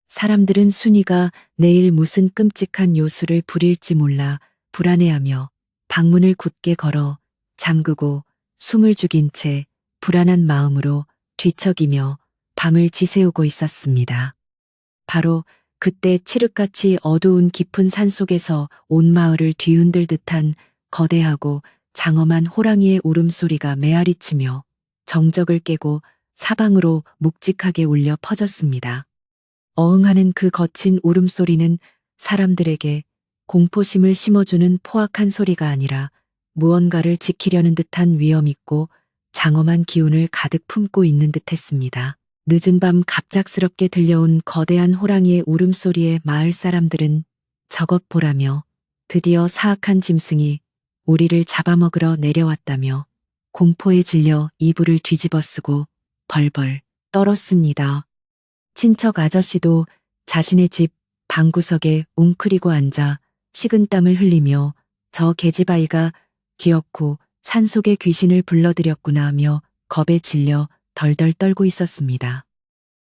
사람들은 순이가 내일 무슨 끔찍한 요술을 부릴지 몰라 불안해하며 방문을 굳게 걸어 잠그고 숨을 죽인 채 불안한 마음으로 뒤척이며 밤을 지새우고 있었습니다. 바로 그때 칠흑같이 어두운 깊은 산속에서 온 마을을 뒤흔들 듯한 거대하고 장엄한 호랑이의 울음소리가 메아리치며 정적을 깨고 사방으로 묵직하게 울려 퍼졌습니다. 어흥하는 그 거친 울음소리는 사람들에게 공포심을 심어주는 포악한 소리가 아니라 무언가를 지키려는 듯한 위험 있고 장엄한 기운을 가득 품고 있는 듯했습니다. 늦은 밤 갑작스럽게 들려온 거대한 호랑이의 울음소리에 마을 사람들은 저것 보라며 드디어 사악한 짐승이 우리를 잡아먹으러 내려왔다며 공포에 질려 이불을 뒤집어쓰고 벌벌 떨었습니다. 친척 아저씨도 자신의 집 방구석에 웅크리고 앉아 식은땀을 흘리며 저 계집아이가 기어코 산속의 귀신을 불러들였구나 하며 겁에 질려 덜덜 떨고 있었습니다.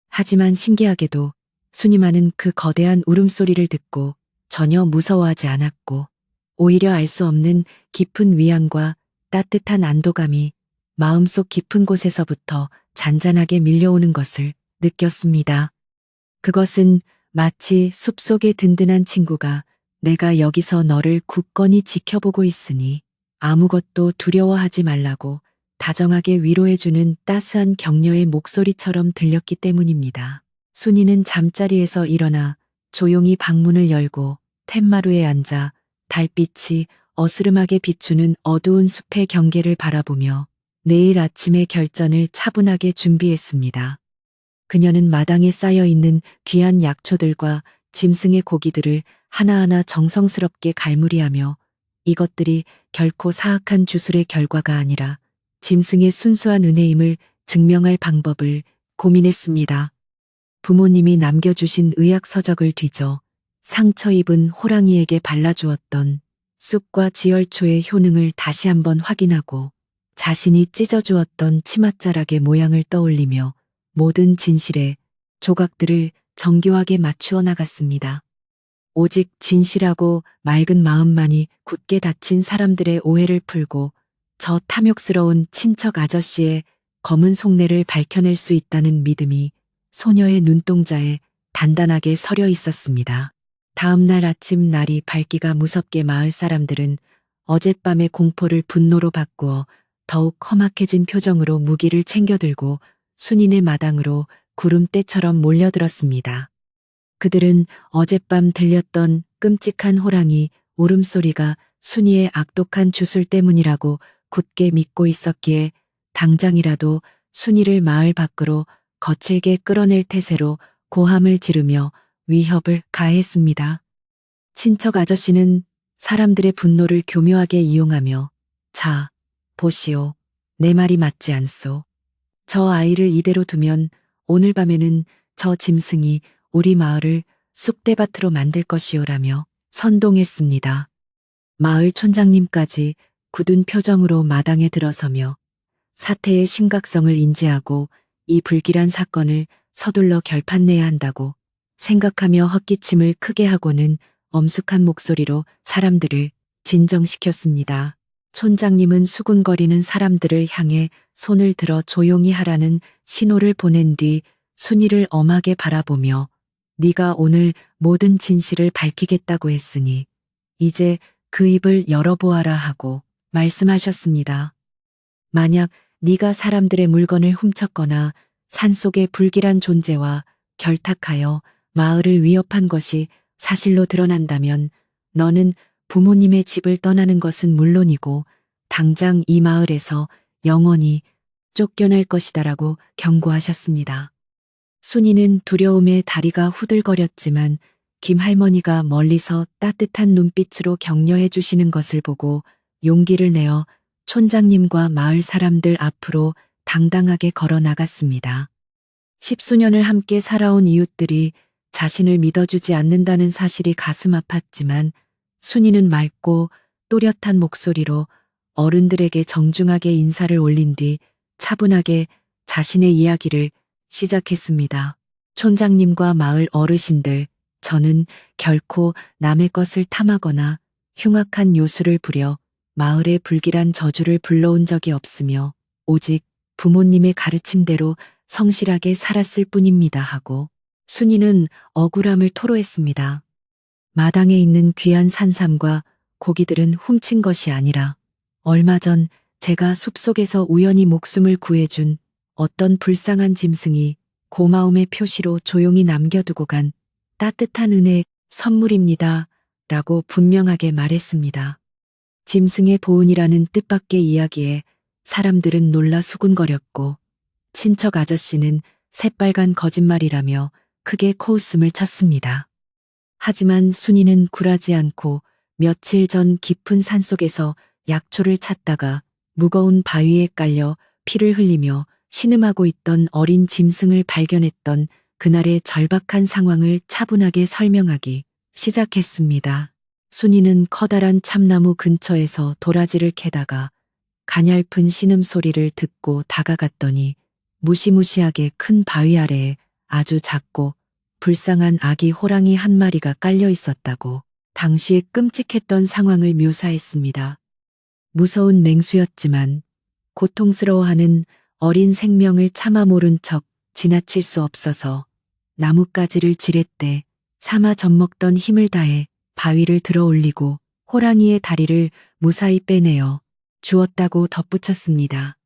하지만 신기하게도 순이마는 그 거대한 울음소리를 듣고 전혀 무서워하지 않았고 오히려 알 수 없는 깊은 위안과 따뜻한 안도감이 마음속 깊은 곳에서부터 잔잔하게 밀려오는 것을 느꼈습니다. 그것은 마치 숲속의 든든한 친구가 내가 여기서 너를 굳건히 지켜보고 있으니 아무것도 두려워하지 말라고 다정하게 위로해주는 따스한 격려의 목소리처럼 들렸기 때문입니다. 순이는 잠자리에서 일어나 조용히 방문을 열고 툇마루에 앉아 달빛이 어스름하게 비추는 어두운 숲의 경계를 바라보며 내일 아침의 결전을 차분하게 준비했습니다. 그녀는 마당에 쌓여 있는 귀한 약초들과 짐승의 고기들을 하나하나 정성스럽게 갈무리하며 이것들이 결코 사악한 주술의 결과가 아니라 짐승의 순수한 은혜임을 증명할 방법을 고민했습니다. 부모님이 남겨주신 의학 서적을 뒤져 상처 입은 호랑이에게 발라주었던 쑥과 지열초의 효능을 다시 한번 확인하고 자신이 찢어주었던 치맛자락의 모양을 떠올리며 모든 진실의 조각들을 정교하게 맞추어 나갔습니다. 오직 진실하고 맑은 마음만이 굳게 닫힌 사람들의 오해를 풀고 저 탐욕스러운 친척 아저씨의 검은 속내를 밝혀낼 수 있다는 믿음이 소녀의 눈동자에 단단하게 서려 있었습니다. 다음 날 아침 날이 밝기가 무섭게 마을 사람들은 어젯밤의 공포를 분노로 바꾸어 더욱 험악해진 표정으로 무기를 챙겨들고 순인의 마당으로 구름대처럼 몰려들었습니다. 그들은 어젯밤 들렸던 끔찍한 호랑이 울음소리가 순이의 악독한 주술 때문이라고 굳게 믿고 있었기에 당장이라도 순이를 마을 밖으로 거칠게 끌어낼 태세로 고함을 지르며 위협을 가했습니다. 친척 아저씨는 사람들의 분노를 교묘하게 이용하며 자, 보시오. 내 말이 맞지 않소. 저 아이를 이대로 두면 오늘 밤에는 저 짐승이 우리 마을을 쑥대밭으로 만들 것이오라며 선동했습니다. 마을 촌장님까지 굳은 표정으로 마당에 들어서며 사태의 심각성을 인지하고 이 불길한 사건을 서둘러 결판내야 한다고 생각하며 헛기침을 크게 하고는 엄숙한 목소리로 사람들을 진정시켰습니다. 촌장님은 수군거리는 사람들을 향해 손을 들어 조용히 하라는 신호를 보낸 뒤 순이를 엄하게 바라보며 네가 오늘 모든 진실을 밝히겠다고 했으니 이제 그 입을 열어보아라 하고 말씀하셨습니다. 만약 네가 사람들의 물건을 훔쳤거나 산속의 불길한 존재와 결탁하여 마을을 위협한 것이 사실로 드러난다면 너는 부모님의 집을 떠나는 것은 물론이고 당장 이 마을에서 영원히 쫓겨날 것이다라고 경고하셨습니다. 순이는 두려움에 다리가 후들거렸지만 김 할머니가 멀리서 따뜻한 눈빛으로 격려해 주시는 것을 보고 용기를 내어 촌장님과 마을 사람들 앞으로 당당하게 걸어 나갔습니다. 10수년을 함께 살아온 이웃들이 자신을 믿어주지 않는다는 사실이 가슴 아팠지만 순이는 맑고 또렷한 목소리로 어른들에게 정중하게 인사를 올린 뒤 차분하게 자신의 이야기를 시작했습니다. 촌장님과 마을 어르신들, 저는 결코 남의 것을 탐하거나 흉악한 요술을 부려 마을의 불길한 저주를 불러온 적이 없으며 오직 부모님의 가르침대로 성실하게 살았을 뿐입니다 하고 순이는 억울함을 토로했습니다. 마당에 있는 귀한 산삼과 고기들은 훔친 것이 아니라 얼마 전 제가 숲속에서 우연히 목숨을 구해준 어떤 불쌍한 짐승이 고마움의 표시로 조용히 남겨두고 간 따뜻한 은혜의 선물입니다. 라고 분명하게 말했습니다. 짐승의 보은이라는 뜻밖의 이야기에 사람들은 놀라 수군거렸고 친척 아저씨는 새빨간 거짓말이라며 크게 코웃음을 쳤습니다. 하지만 순이는 굴하지 않고 며칠 전 깊은 산속에서 약초를 찾다가 무거운 바위에 깔려 피를 흘리며 신음하고 있던 어린 짐승을 발견했던 그날의 절박한 상황을 차분하게 설명하기 시작했습니다. 순이는 커다란 참나무 근처에서 도라지를 캐다가 가냘픈 신음소리를 듣고 다가갔더니 무시무시하게 큰 바위 아래에 아주 작고 불쌍한 아기 호랑이 한 마리가 깔려 있었다고 당시에 끔찍했던 상황을 묘사했습니다. 무서운 맹수였지만 고통스러워하는 어린 생명을 차마 모른 척 지나칠 수 없어서 나뭇가지를 지렛대 삼아 젖먹던 힘을 다해 바위를 들어 올리고 호랑이의 다리를 무사히 빼내어 주었다고 덧붙였습니다.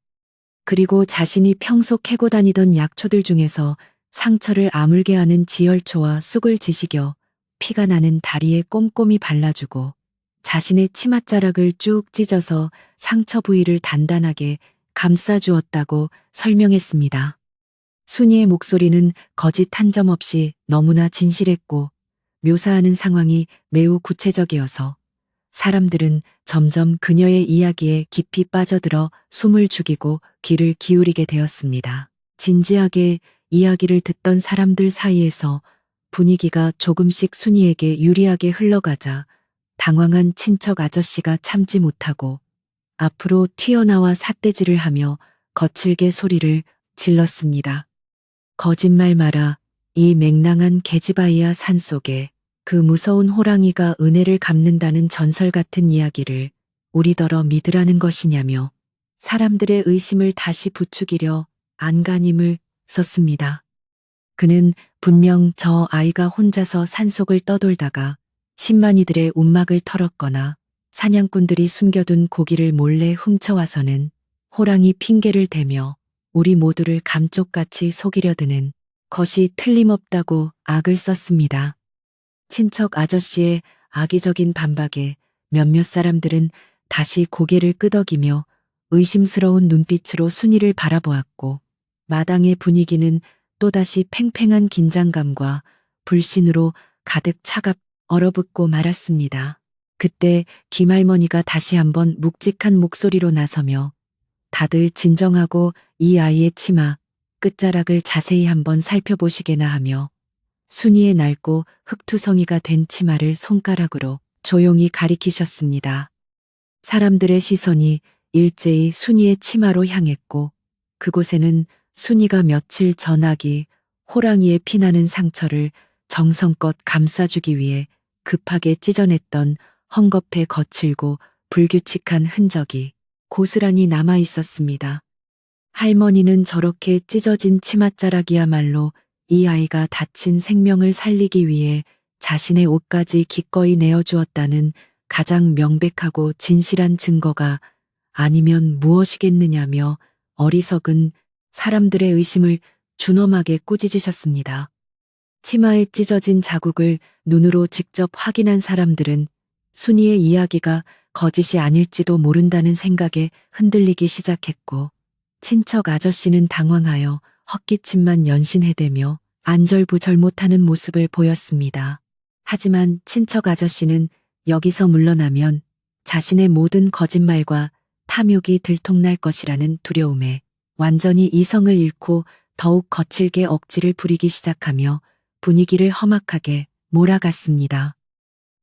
그리고 자신이 평소 캐고 다니던 약초들 중에서 상처를 아물게 하는 지혈초와 쑥을 지식여 피가 나는 다리에 꼼꼼히 발라주고 자신의 치맛자락을 쭉 찢어서 상처 부위를 단단하게 감싸주었다고 설명했습니다. 순이의 목소리는 거짓 한 점 없이 너무나 진실했고 묘사하는 상황이 매우 구체적이어서 사람들은 점점 그녀의 이야기에 깊이 빠져들어 숨을 죽이고 귀를 기울이게 되었습니다. 진지하게 이야기를 듣던 사람들 사이에서 분위기가 조금씩 순이에게 유리하게 흘러가자 당황한 친척 아저씨가 참지 못하고 앞으로 튀어나와 삿대질을 하며 거칠게 소리를 질렀습니다. 거짓말 마라. 이 맹랑한 계지바이아 산속에 그 무서운 호랑이가 은혜를 갚는다는 전설 같은 이야기를 우리더러 믿으라는 것이냐며 사람들의 의심을 다시 부추기려 안간힘을 썼습니다. 그는 분명 저 아이가 혼자서 산속을 떠돌다가 신만이들의 움막을 털었거나 사냥꾼들이 숨겨둔 고기를 몰래 훔쳐와서는 호랑이 핑계를 대며 우리 모두를 감쪽같이 속이려 드는 것이 틀림없다고 악을 썼습니다. 친척 아저씨의 악의적인 반박에 몇몇 사람들은 다시 고개를 끄덕이며 의심스러운 눈빛으로 순이를 바라보았고 마당의 분위기는 또다시 팽팽한 긴장감과 불신으로 가득 얼어붙고 말았습니다. 그때 김할머니가 다시 한번 묵직한 목소리로 나서며 다들 진정하고 이 아이의 치마 끝자락을 자세히 한번 살펴보시게나 하며 순이의 낡고 흙투성이가 된 치마를 손가락으로 조용히 가리키셨습니다. 사람들의 시선이 일제히 순이의 치마로 향했고 그곳에는 순이가 며칠 전 아기 호랑이의 피나는 상처를 정성껏 감싸주기 위해 급하게 찢어냈던 헝겊에 거칠고 불규칙한 흔적이 고스란히 남아 있었습니다. 할머니는 저렇게 찢어진 치맛자락이야말로 이 아이가 다친 생명을 살리기 위해 자신의 옷까지 기꺼이 내어주었다는 가장 명백하고 진실한 증거가 아니면 무엇이겠느냐며 어리석은 사람들의 의심을 준엄하게 꾸짖으셨습니다. 치마에 찢어진 자국을 눈으로 직접 확인한 사람들은 순이의 이야기가 거짓이 아닐지도 모른다는 생각에 흔들리기 시작했고 친척 아저씨는 당황하여 헛기침만 연신해대며 안절부절 못하는 모습을 보였습니다. 하지만 친척 아저씨는 여기서 물러나면 자신의 모든 거짓말과 탐욕이 들통날 것이라는 두려움에 완전히 이성을 잃고 더욱 거칠게 억지를 부리기 시작하며 분위기를 험악하게 몰아갔습니다.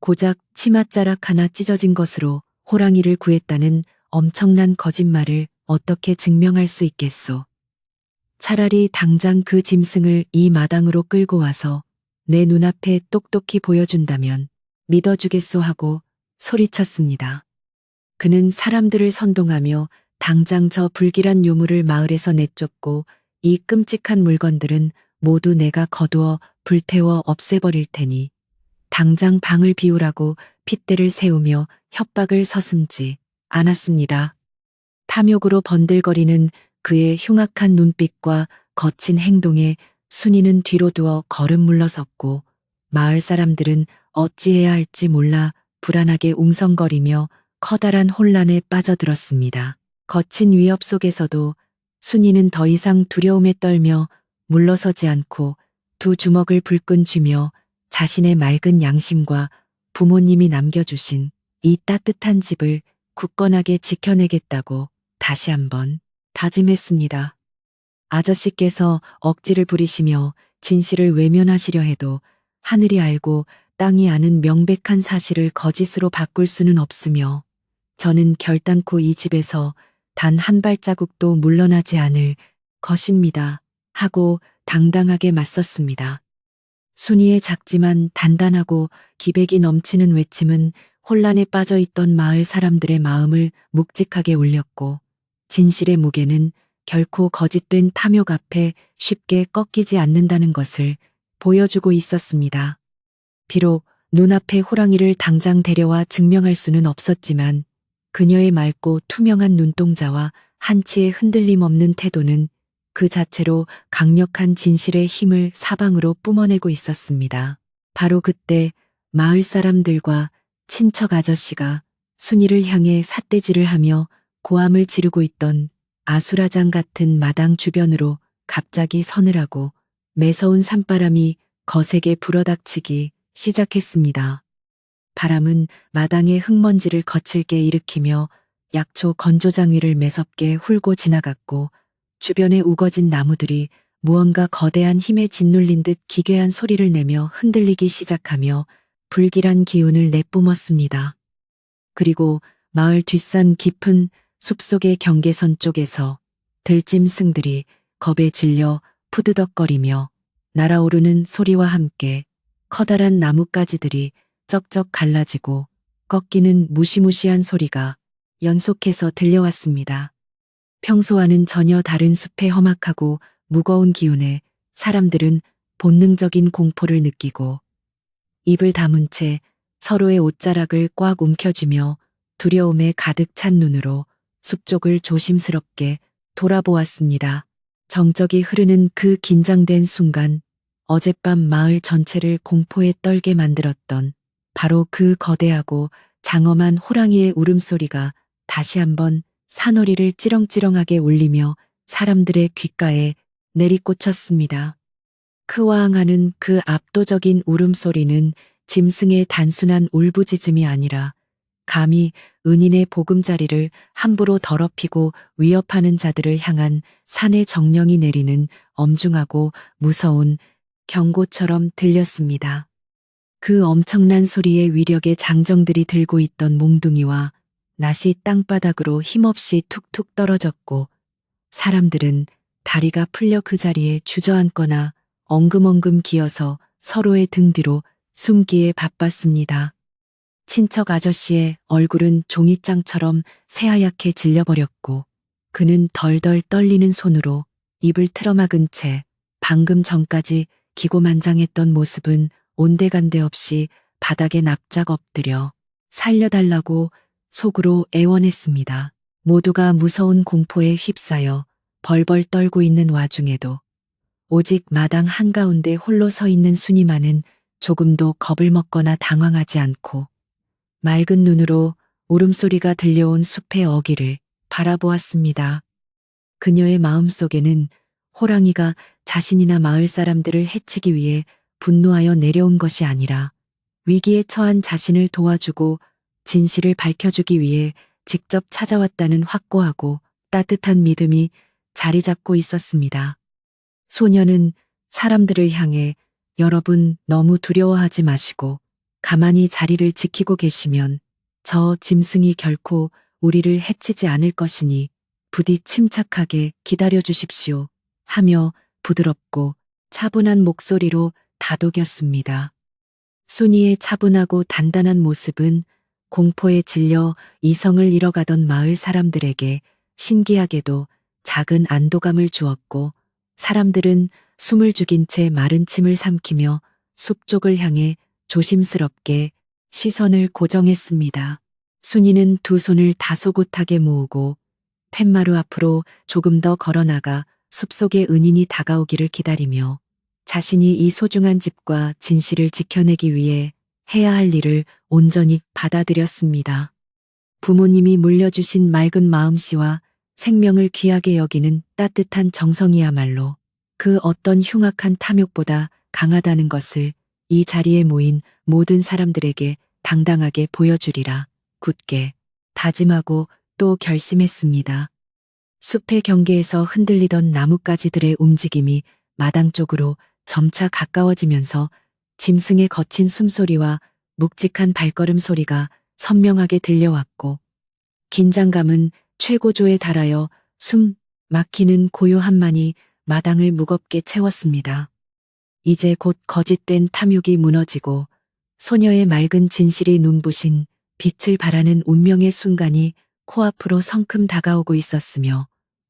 고작 치맛자락 하나 찢어진 것으로 호랑이를 구했다는 엄청난 거짓말을 어떻게 증명할 수 있겠소. 차라리 당장 그 짐승을 이 마당으로 끌고 와서 내 눈앞에 똑똑히 보여준다면 믿어주겠소 하고 소리쳤습니다. 그는 사람들을 선동하며 당장 저 불길한 유물을 마을에서 내쫓고 이 끔찍한 물건들은 모두 내가 거두어 불태워 없애버릴 테니 당장 방을 비우라고 핏대를 세우며 협박을 서슴지 않았습니다. 탐욕으로 번들거리는 그의 흉악한 눈빛과 거친 행동에 순이는 뒤로 두어 걸음 물러섰고 마을 사람들은 어찌해야 할지 몰라 불안하게 웅성거리며 커다란 혼란에 빠져들었습니다. 거친 위협 속에서도 순이는 더 이상 두려움에 떨며 물러서지 않고 두 주먹을 불끈 쥐며 자신의 맑은 양심과 부모님이 남겨주신 이 따뜻한 집을 굳건하게 지켜내겠다고 다시 한번 다짐했습니다. 아저씨께서 억지를 부리시며 진실을 외면하시려 해도 하늘이 알고 땅이 아는 명백한 사실을 거짓으로 바꿀 수는 없으며 저는 결단코 이 집에서 단 한 발자국도 물러나지 않을 것입니다. 하고 당당하게 맞섰습니다. 순이의 작지만 단단하고 기백이 넘치는 외침은 혼란에 빠져 있던 마을 사람들의 마음을 묵직하게 울렸고, 진실의 무게는 결코 거짓된 탐욕 앞에 쉽게 꺾이지 않는다는 것을 보여주고 있었습니다. 비록 눈앞에 호랑이를 당장 데려와 증명할 수는 없었지만, 그녀의 맑고 투명한 눈동자와 한치의 흔들림 없는 태도는 그 자체로 강력한 진실의 힘을 사방으로 뿜어내고 있었습니다. 바로 그때 마을 사람들과 친척 아저씨가 순이를 향해 삿대질을 하며 고함을 지르고 있던 아수라장 같은 마당 주변으로 갑자기 서늘하고 매서운 산바람이 거세게 불어닥치기 시작했습니다. 바람은 마당의 흙먼지를 거칠게 일으키며 약초 건조장 위를 매섭게 훑고 지나갔고, 주변에 우거진 나무들이 무언가 거대한 힘에 짓눌린 듯 기괴한 소리를 내며 흔들리기 시작하며 불길한 기운을 내뿜었습니다. 그리고 마을 뒷산 깊은 숲속의 경계선 쪽에서 들짐승들이 겁에 질려 푸드덕거리며 날아오르는 소리와 함께 커다란 나뭇가지들이 쩍쩍 갈라지고 꺾이는 무시무시한 소리가 연속해서 들려왔습니다. 평소와는 전혀 다른 숲의 험악하고 무거운 기운에 사람들은 본능적인 공포를 느끼고 입을 다문 채 서로의 옷자락을 꽉 움켜쥐며 두려움에 가득 찬 눈으로 숲 쪽을 조심스럽게 돌아보았습니다. 정적이 흐르는 그 긴장된 순간, 어젯밤 마을 전체를 공포에 떨게 만들었던 바로 그 거대하고 장엄한 호랑이의 울음소리가 다시 한번 산허리를 찌렁찌렁하게 울리며 사람들의 귓가에 내리꽂혔습니다. 크와항하는 그 압도적인 울음소리는 짐승의 단순한 울부짖음이 아니라 감히 은인의 보금자리를 함부로 더럽히고 위협하는 자들을 향한 산의 정령이 내리는 엄중하고 무서운 경고처럼 들렸습니다. 그 엄청난 소리의 위력에 장정들이 들고 있던 몽둥이와 낫이 땅바닥으로 힘없이 툭툭 떨어졌고, 사람들은 다리가 풀려 그 자리에 주저앉거나 엉금엉금 기어서 서로의 등 뒤로 숨기에 바빴습니다. 친척 아저씨의 얼굴은 종이장처럼 새하얗게 질려버렸고, 그는 덜덜 떨리는 손으로 입을 틀어막은 채 방금 전까지 기고만장했던 모습은 온데간데 없이 바닥에 납작 엎드려 살려달라고 속으로 애원했습니다. 모두가 무서운 공포에 휩싸여 벌벌 떨고 있는 와중에도 오직 마당 한가운데 홀로 서 있는 순이만은 조금도 겁을 먹거나 당황하지 않고 맑은 눈으로 울음소리가 들려온 숲의 어귀를 바라보았습니다. 그녀의 마음속에는 호랑이가 자신이나 마을 사람들을 해치기 위해 분노하여 내려온 것이 아니라 위기에 처한 자신을 도와주고 진실을 밝혀주기 위해 직접 찾아왔다는 확고하고 따뜻한 믿음이 자리 잡고 있었습니다. 소녀는 사람들을 향해 여러분 너무 두려워하지 마시고 가만히 자리를 지키고 계시면 저 짐승이 결코 우리를 해치지 않을 것이니 부디 침착하게 기다려 주십시오 하며 부드럽고 차분한 목소리로 다독였습니다. 순이의 차분하고 단단한 모습은 공포에 질려 이성을 잃어가던 마을 사람들에게 신기하게도 작은 안도감을 주었고, 사람들은 숨을 죽인 채 마른 침을 삼키며 숲 쪽을 향해 조심스럽게 시선을 고정했습니다. 순이는 두 손을 다소곳하게 모으고 팻마루 앞으로 조금 더 걸어나가 숲속의 은인이 다가오기를 기다리며 자신이 이 소중한 집과 진실을 지켜내기 위해 해야 할 일을 온전히 받아들였습니다. 부모님이 물려주신 맑은 마음씨와 생명을 귀하게 여기는 따뜻한 정성이야말로 그 어떤 흉악한 탐욕보다 강하다는 것을 이 자리에 모인 모든 사람들에게 당당하게 보여주리라 굳게 다짐하고 또 결심했습니다. 숲의 경계에서 흔들리던 나뭇가지들의 움직임이 마당 쪽으로 점차 가까워지면서 짐승의 거친 숨소리와 묵직한 발걸음 소리가 선명하게 들려왔고, 긴장감은 최고조에 달하여 숨 막히는 고요함만이 마당을 무겁게 채웠습니다. 이제 곧 거짓된 탐욕이 무너지고 소녀의 맑은 진실이 눈부신 빛을 발하는 운명의 순간이 코앞으로 성큼 다가오고 있었으며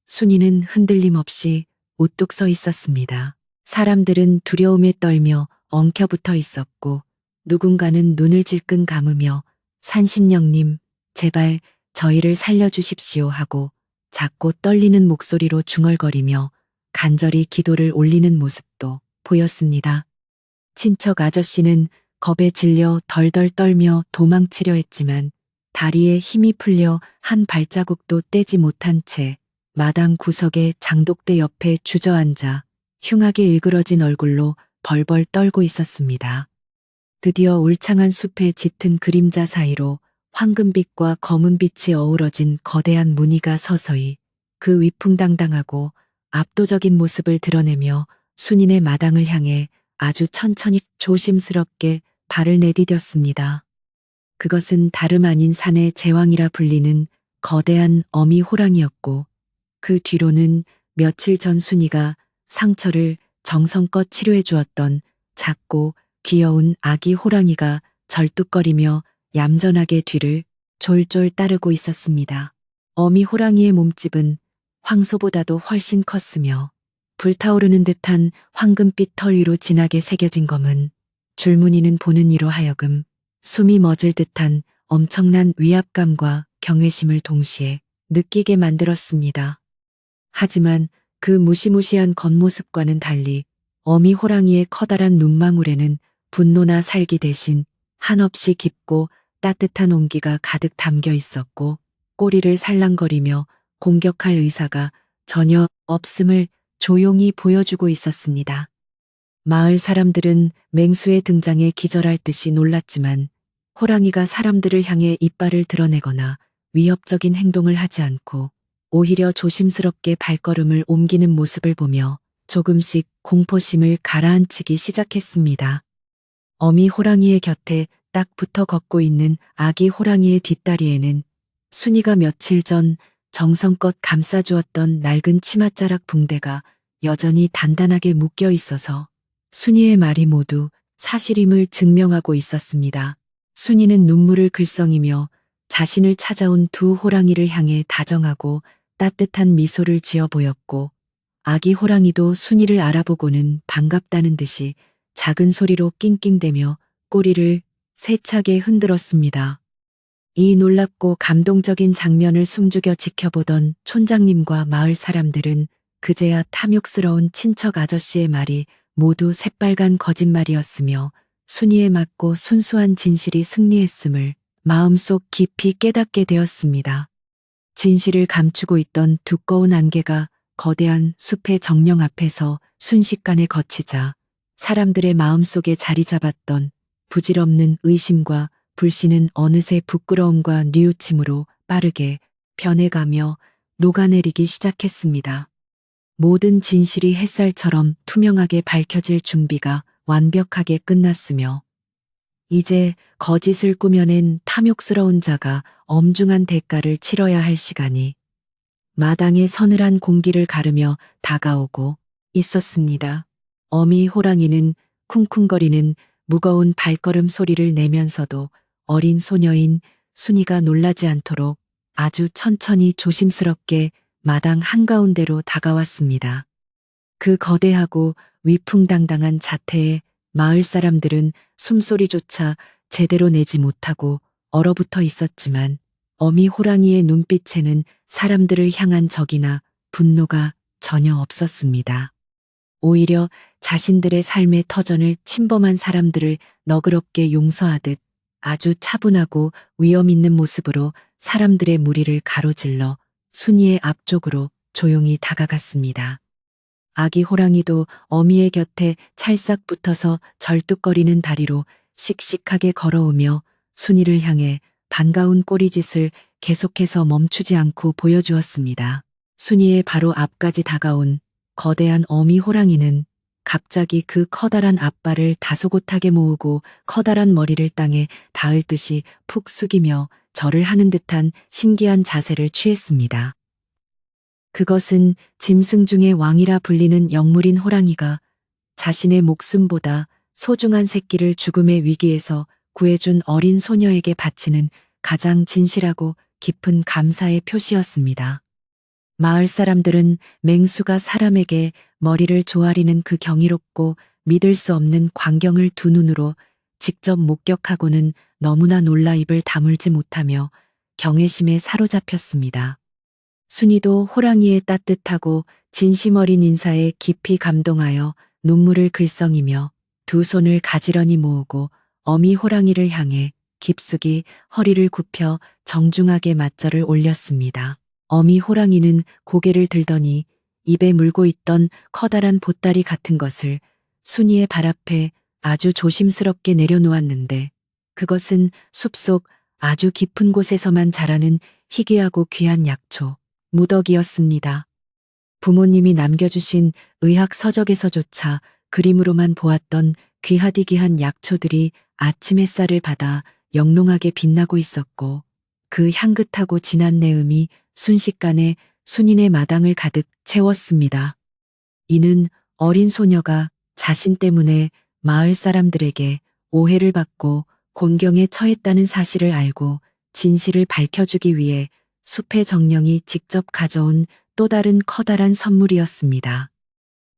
순이는 흔들림 없이 우뚝 서 있었습니다. 사람들은 두려움에 떨며 엉켜붙어 있었고 누군가는 눈을 질끈 감으며 산신령님, 제발 저희를 살려주십시오 하고 작고 떨리는 목소리로 중얼거리며 간절히 기도를 올리는 모습도 보였습니다. 친척 아저씨는 겁에 질려 덜덜 떨며 도망치려 했지만 다리에 힘이 풀려 한 발자국도 떼지 못한 채 마당 구석의 장독대 옆에 주저앉아 흉하게 일그러진 얼굴로 벌벌 떨고 있었습니다. 드디어 울창한 숲의 짙은 그림자 사이로 황금빛과 검은빛이 어우러진 거대한 무늬가 서서히 그 위풍당당하고 압도적인 모습을 드러내며 순인의 마당을 향해 아주 천천히 조심스럽게 발을 내디뎠습니다. 그것은 다름 아닌 산의 제왕이라 불리는 거대한 어미 호랑이였고 그 뒤로는 며칠 전 순이가 상처를 정성껏 치료해 주었던 작고 귀여운 아기 호랑이가 절뚝거리며 얌전하게 뒤를 졸졸 따르고 있었습니다. 어미 호랑이의 몸집은 황소보다도 훨씬 컸으며 불타오르는 듯한 황금빛 털 위로 진하게 새겨진 검은 줄무늬는 보는 이로 하여금 숨이 멎을 듯한 엄청난 위압감과 경외심을 동시에 느끼게 만들었습니다. 하지만 그 무시무시한 겉모습과는 달리 어미 호랑이의 커다란 눈망울에는 분노나 살기 대신 한없이 깊고 따뜻한 온기가 가득 담겨 있었고 꼬리를 살랑거리며 공격할 의사가 전혀 없음을 조용히 보여주고 있었습니다. 마을 사람들은 맹수의 등장에 기절할 듯이 놀랐지만 호랑이가 사람들을 향해 이빨을 드러내거나 위협적인 행동을 하지 않고 오히려 조심스럽게 발걸음을 옮기는 모습을 보며 조금씩 공포심을 가라앉히기 시작했습니다. 어미 호랑이의 곁에 딱 붙어 걷고 있는 아기 호랑이의 뒷다리에는 순이가 며칠 전 정성껏 감싸주었던 낡은 치맛자락 붕대가 여전히 단단하게 묶여 있어서 순이의 말이 모두 사실임을 증명하고 있었습니다. 순이는 눈물을 글썽이며 자신을 찾아온 두 호랑이를 향해 다정하고 따뜻한 미소를 지어 보였고 아기 호랑이도 순이를 알아보고는 반갑다는 듯이 작은 소리로 낑낑대며 꼬리를 세차게 흔들었습니다. 이 놀랍고 감동적인 장면을 숨죽여 지켜보던 촌장님과 마을 사람들은 그제야 탐욕스러운 친척 아저씨의 말이 모두 새빨간 거짓말이었으며 순이에 맞고 순수한 진실이 승리했음을 마음속 깊이 깨닫게 되었습니다. 진실을 감추고 있던 두꺼운 안개가 거대한 숲의 정령 앞에서 순식간에 걷히자 사람들의 마음속에 자리 잡았던 부질없는 의심과 불신은 어느새 부끄러움과 뉘우침으로 빠르게 변해가며 녹아내리기 시작했습니다. 모든 진실이 햇살처럼 투명하게 밝혀질 준비가 완벽하게 끝났으며 이제 거짓을 꾸며낸 탐욕스러운 자가 엄중한 대가를 치러야 할 시간이 마당의 서늘한 공기를 가르며 다가오고 있었습니다. 어미 호랑이는 쿵쿵거리는 무거운 발걸음 소리를 내면서도 어린 소녀인 순이가 놀라지 않도록 아주 천천히 조심스럽게 마당 한가운데로 다가왔습니다. 그 거대하고 위풍당당한 자태에 마을 사람들은 숨소리조차 제대로 내지 못하고 얼어붙어 있었지만 어미 호랑이의 눈빛에는 사람들을 향한 적이나 분노가 전혀 없었습니다. 오히려 자신들의 삶의 터전을 침범한 사람들을 너그럽게 용서하듯 아주 차분하고 위험 있는 모습으로 사람들의 무리를 가로질러 순이의 앞쪽으로 조용히 다가갔습니다. 아기 호랑이도 어미의 곁에 찰싹 붙어서 절뚝거리는 다리로 씩씩하게 걸어오며 순이를 향해 반가운 꼬리짓을 계속해서 멈추지 않고 보여주었습니다. 순이의 바로 앞까지 다가온 거대한 어미 호랑이는 갑자기 그 커다란 앞발을 다소곳하게 모으고 커다란 머리를 땅에 닿을 듯이 푹 숙이며 절을 하는 듯한 신기한 자세를 취했습니다. 그것은 짐승 중의 왕이라 불리는 영물인 호랑이가 자신의 목숨보다 소중한 새끼를 죽음의 위기에서 구해준 어린 소녀에게 바치는 가장 진실하고 깊은 감사의 표시였습니다. 마을 사람들은 맹수가 사람에게 머리를 조아리는 그 경이롭고 믿을 수 없는 광경을 두 눈으로 직접 목격하고는 너무나 놀라 입을 다물지 못하며 경외심에 사로잡혔습니다. 순이도 호랑이의 따뜻하고 진심 어린 인사에 깊이 감동하여 눈물을 글썽이며 두 손을 가지런히 모으고 어미 호랑이를 향해 깊숙이 허리를 굽혀 정중하게 맞절을 올렸습니다. 어미 호랑이는 고개를 들더니 입에 물고 있던 커다란 보따리 같은 것을 순이의 발 앞에 아주 조심스럽게 내려놓았는데 그것은 숲속 아주 깊은 곳에서만 자라는 희귀하고 귀한 약초, 무더기였습니다. 부모님이 남겨주신 의학 서적에서조차 그림으로만 보았던 귀하디귀한 약초들이 아침 햇살을 받아 영롱하게 빛나고 있었고 그 향긋하고 진한 내음이 순식간에 순인의 마당을 가득 채웠습니다. 이는 어린 소녀가 자신 때문에 마을 사람들에게 오해를 받고 곤경에 처했다는 사실을 알고 진실을 밝혀주기 위해 숲의 정령이 직접 가져온 또 다른 커다란 선물이었습니다.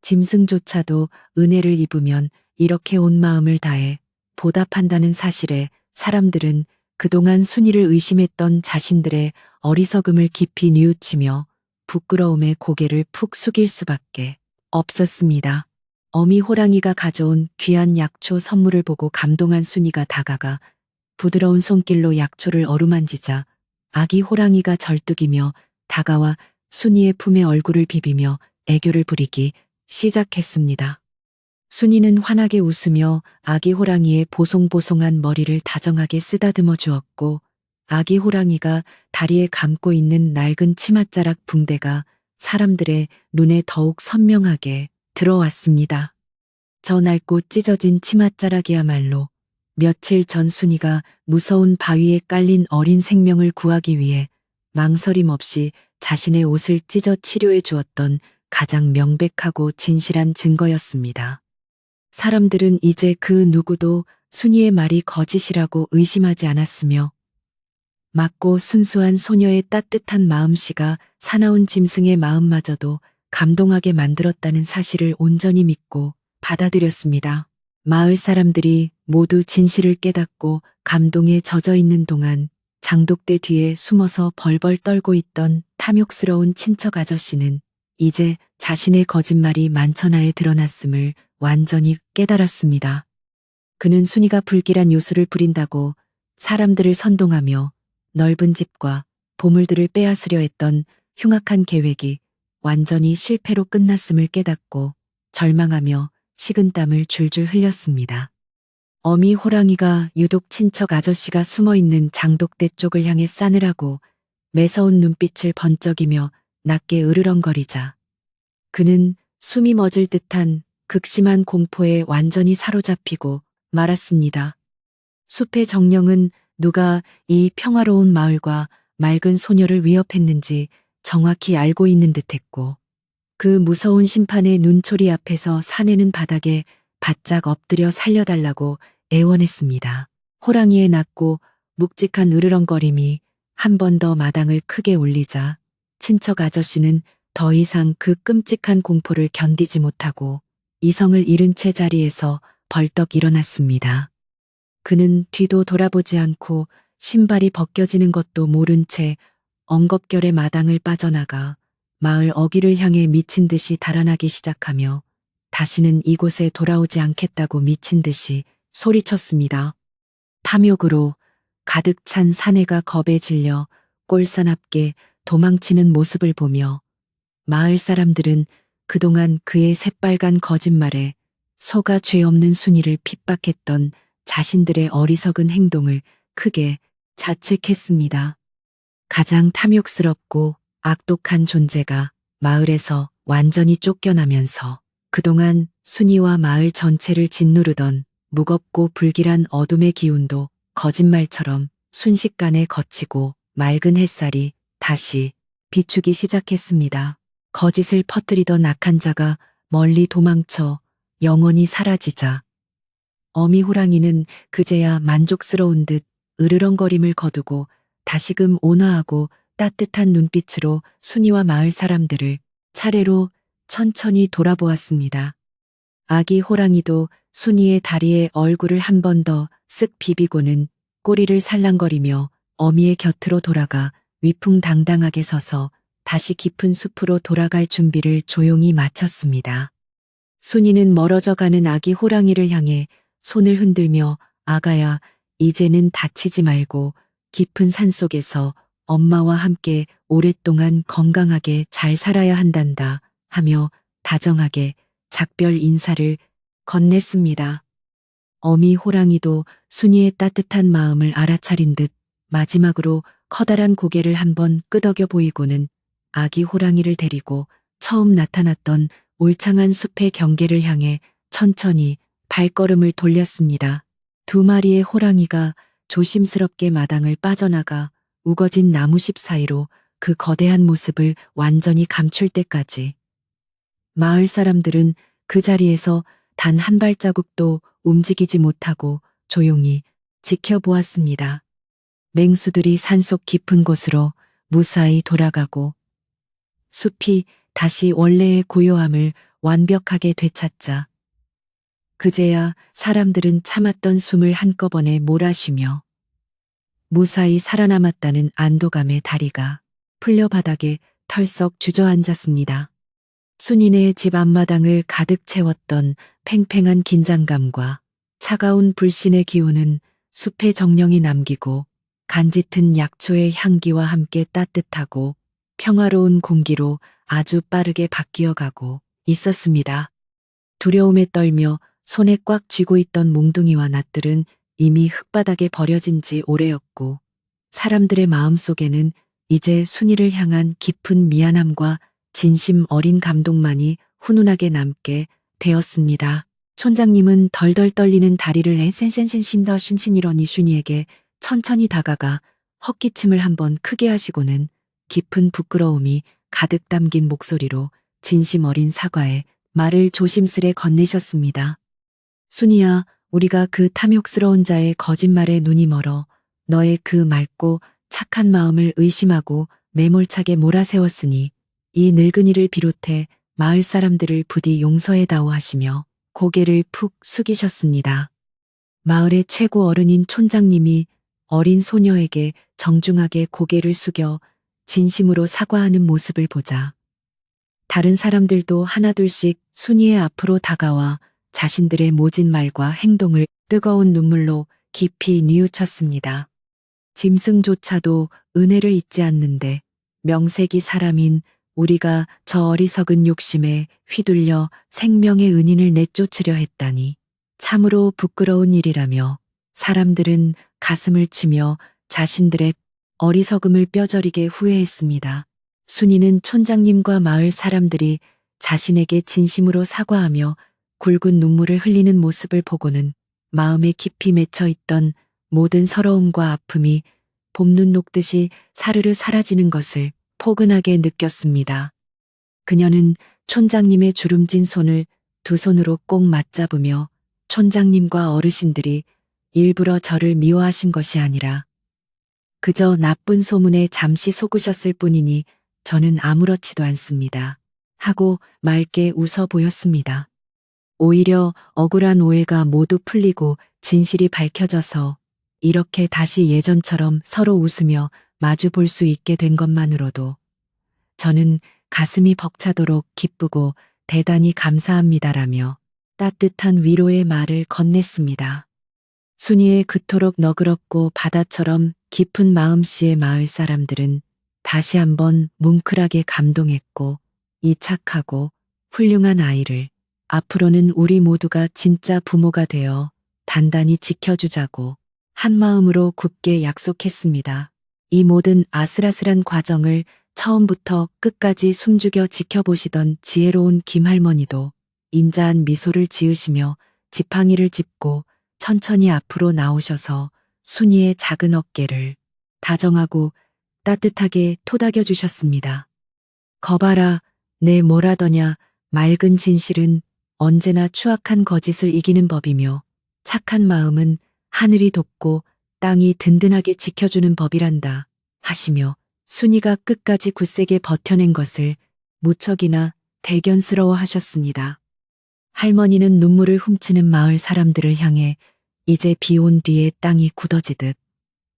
짐승조차도 은혜를 입으면 이렇게 온 마음을 다해 보답한다는 사실에 사람들은 그동안 순이를 의심했던 자신들의 어리석음을 깊이 뉘우치며 부끄러움에 고개를 푹 숙일 수밖에 없었습니다. 어미 호랑이가 가져온 귀한 약초 선물을 보고 감동한 순이가 다가가 부드러운 손길로 약초를 어루만지자 아기 호랑이가 절뚝이며 다가와 순이의 품에 얼굴을 비비며 애교를 부리기 시작했습니다. 순이는 환하게 웃으며 아기 호랑이의 보송보송한 머리를 다정하게 쓰다듬어 주었고 아기 호랑이가 다리에 감고 있는 낡은 치맛자락 붕대가 사람들의 눈에 더욱 선명하게 들어왔습니다. 저 낡고 찢어진 치맛자락이야말로 며칠 전 순이가 무서운 바위에 깔린 어린 생명을 구하기 위해 망설임 없이 자신의 옷을 찢어 치료해 주었던 가장 명백하고 진실한 증거였습니다. 사람들은 이제 그 누구도 순이의 말이 거짓이라고 의심하지 않았으며 맑고 순수한 소녀의 따뜻한 마음씨가 사나운 짐승의 마음마저도 감동하게 만들었다는 사실을 온전히 믿고 받아들였습니다. 마을 사람들이 모두 진실을 깨닫고 감동에 젖어 있는 동안 장독대 뒤에 숨어서 벌벌 떨고 있던 탐욕스러운 친척 아저씨는 이제 자신의 거짓말이 만천하에 드러났음을 완전히 깨달았습니다. 그는 순이가 불길한 요술을 부린다고 사람들을 선동하며 넓은 집과 보물들을 빼앗으려 했던 흉악한 계획이 완전히 실패로 끝났음을 깨닫고 절망하며 식은땀을 줄줄 흘렸습니다. 어미 호랑이가 유독 친척 아저씨가 숨어있는 장독대 쪽을 향해 싸늘하고 매서운 눈빛을 번쩍이며 낮게 으르렁거리자 그는 숨이 멎을 듯한 극심한 공포에 완전히 사로잡히고 말았습니다. 숲의 정령은 누가 이 평화로운 마을과 맑은 소녀를 위협했는지 정확히 알고 있는 듯했고 그 무서운 심판의 눈초리 앞에서 사내는 바닥에 바짝 엎드려 살려달라고 애원했습니다. 호랑이의 낮고 묵직한 으르렁거림이 한 번 더 마당을 크게 울리자 친척 아저씨는 더 이상 그 끔찍한 공포를 견디지 못하고 이성을 잃은 채 자리에서 벌떡 일어났습니다. 그는 뒤도 돌아보지 않고 신발이 벗겨지는 것도 모른 채 엉겁결에 마당을 빠져나가 마을 어귀를 향해 미친 듯이 달아나기 시작하며 다시는 이곳에 돌아오지 않겠다고 미친 듯이 소리쳤습니다. 탐욕으로 가득 찬 사내가 겁에 질려 꼴사납게 도망치는 모습을 보며 마을 사람들은 그동안 그의 새빨간 거짓말에 속아 죄 없는 순이를 핍박했던 자신들의 어리석은 행동을 크게 자책했습니다. 가장 탐욕스럽고 악독한 존재가 마을에서 완전히 쫓겨나면서 그동안 순이와 마을 전체를 짓누르던 무겁고 불길한 어둠의 기운도 거짓말처럼 순식간에 걷히고 맑은 햇살이 다시 비추기 시작했습니다. 거짓을 퍼뜨리던 악한 자가 멀리 도망쳐 영원히 사라지자 어미 호랑이는 그제야 만족스러운 듯 으르렁거림을 거두고 다시금 온화하고 따뜻한 눈빛으로 순이와 마을 사람들을 차례로 천천히 돌아보았습니다. 아기 호랑이도 순이의 다리에 얼굴을 한 번 더 쓱 비비고는 꼬리를 살랑거리며 어미의 곁으로 돌아가 위풍당당하게 서서 다시 깊은 숲으로 돌아갈 준비를 조용히 마쳤습니다. 순이는 멀어져 가는 아기 호랑이를 향해 손을 흔들며 아가야, 이제는 다치지 말고 깊은 산속에서 엄마와 함께 오랫동안 건강하게 잘 살아야 한단다 하며 다정하게 작별 인사를 건넸습니다. 어미 호랑이도 순이의 따뜻한 마음을 알아차린 듯 마지막으로 커다란 고개를 한번 끄덕여 보이고는 아기 호랑이를 데리고 처음 나타났던 울창한 숲의 경계를 향해 천천히 발걸음을 돌렸습니다. 두 마리의 호랑이가 조심스럽게 마당을 빠져나가 우거진 나무십 사이로 그 거대한 모습을 완전히 감출 때까지 마을 사람들은 그 자리에서 단 한 발자국도 움직이지 못하고 조용히 지켜보았습니다. 맹수들이 산속 깊은 곳으로 무사히 돌아가고 숲이 다시 원래의 고요함을 완벽하게 되찾자 그제야 사람들은 참았던 숨을 한꺼번에 몰아쉬며 무사히 살아남았다는 안도감에 다리가 풀려 바닥에 털썩 주저앉았습니다. 순이네 집 앞마당을 가득 채웠던 팽팽한 긴장감과 차가운 불신의 기운은 숲의 정령이 남기고 간짙은 약초의 향기와 함께 따뜻하고 평화로운 공기로 아주 빠르게 바뀌어가고 있었습니다. 두려움에 떨며 손에 꽉 쥐고 있던 몽둥이와 낫들은 이미 흙바닥에 버려진 지 오래였고 사람들의 마음속에는 이제 순이를 향한 깊은 미안함과 진심 어린 감동만이 훈훈하게 남게 되었습니다. 촌장님은 덜덜 떨리는 다리를 센센센신더 신신이러니 순이에게 천천히 다가가 헛기침을 한번 크게 하시고는 깊은 부끄러움이 가득 담긴 목소리로 진심 어린 사과의 말을 조심스레 건네셨습니다. 순이야, 우리가 그 탐욕스러운 자의 거짓말에 눈이 멀어 너의 그 맑고 착한 마음을 의심하고 매몰차게 몰아세웠으니 이 늙은이를 비롯해 마을 사람들을 부디 용서해다오 하시며 고개를 푹 숙이셨습니다. 마을의 최고 어른인 촌장님이 어린 소녀에게 정중하게 고개를 숙여 진심으로 사과하는 모습을 보자 다른 사람들도 하나둘씩 순이의 앞으로 다가와 자신들의 모진 말과 행동을 뜨거운 눈물로 깊이 뉘우쳤습니다. 짐승조차도 은혜를 잊지 않는데 명색이 사람인 우리가 저 어리석은 욕심에 휘둘려 생명의 은인을 내쫓으려 했다니 참으로 부끄러운 일이라며 사람들은 가슴을 치며 자신들의 어리석음을 뼈저리게 후회했습니다. 순이는 촌장님과 마을 사람들이 자신에게 진심으로 사과하며 굵은 눈물을 흘리는 모습을 보고는 마음에 깊이 맺혀 있던 모든 서러움과 아픔이 봄눈 녹듯이 사르르 사라지는 것을 포근하게 느꼈습니다. 그녀는 촌장님의 주름진 손을 두 손으로 꼭 맞잡으며 촌장님과 어르신들이 일부러 저를 미워하신 것이 아니라 그저 나쁜 소문에 잠시 속으셨을 뿐이니 저는 아무렇지도 않습니다. 하고 맑게 웃어 보였습니다. 오히려 억울한 오해가 모두 풀리고 진실이 밝혀져서 이렇게 다시 예전처럼 서로 웃으며 마주 볼 수 있게 된 것만으로도 저는 가슴이 벅차도록 기쁘고 대단히 감사합니다라며 따뜻한 위로의 말을 건넸습니다. 순이의 그토록 너그럽고 바다처럼 깊은 마음씨의 마을 사람들은 다시 한번 뭉클하게 감동했고 이 착하고 훌륭한 아이를 앞으로는 우리 모두가 진짜 부모가 되어 단단히 지켜주자고 한마음으로 굳게 약속했습니다. 이 모든 아슬아슬한 과정을 처음부터 끝까지 숨죽여 지켜보시던 지혜로운 김할머니도 인자한 미소를 지으시며 지팡이를 짚고 천천히 앞으로 나오셔서 순이의 작은 어깨를 다정하고 따뜻하게 토닥여 주셨습니다. 거봐라, 내 뭐라더냐 맑은 진실은 언제나 추악한 거짓을 이기는 법이며 착한 마음은 하늘이 돕고 땅이 든든하게 지켜주는 법이란다 하시며 순이가 끝까지 굳세게 버텨낸 것을 무척이나 대견스러워 하셨습니다. 할머니는 눈물을 훔치는 마을 사람들을 향해 이제 비 온 뒤에 땅이 굳어지듯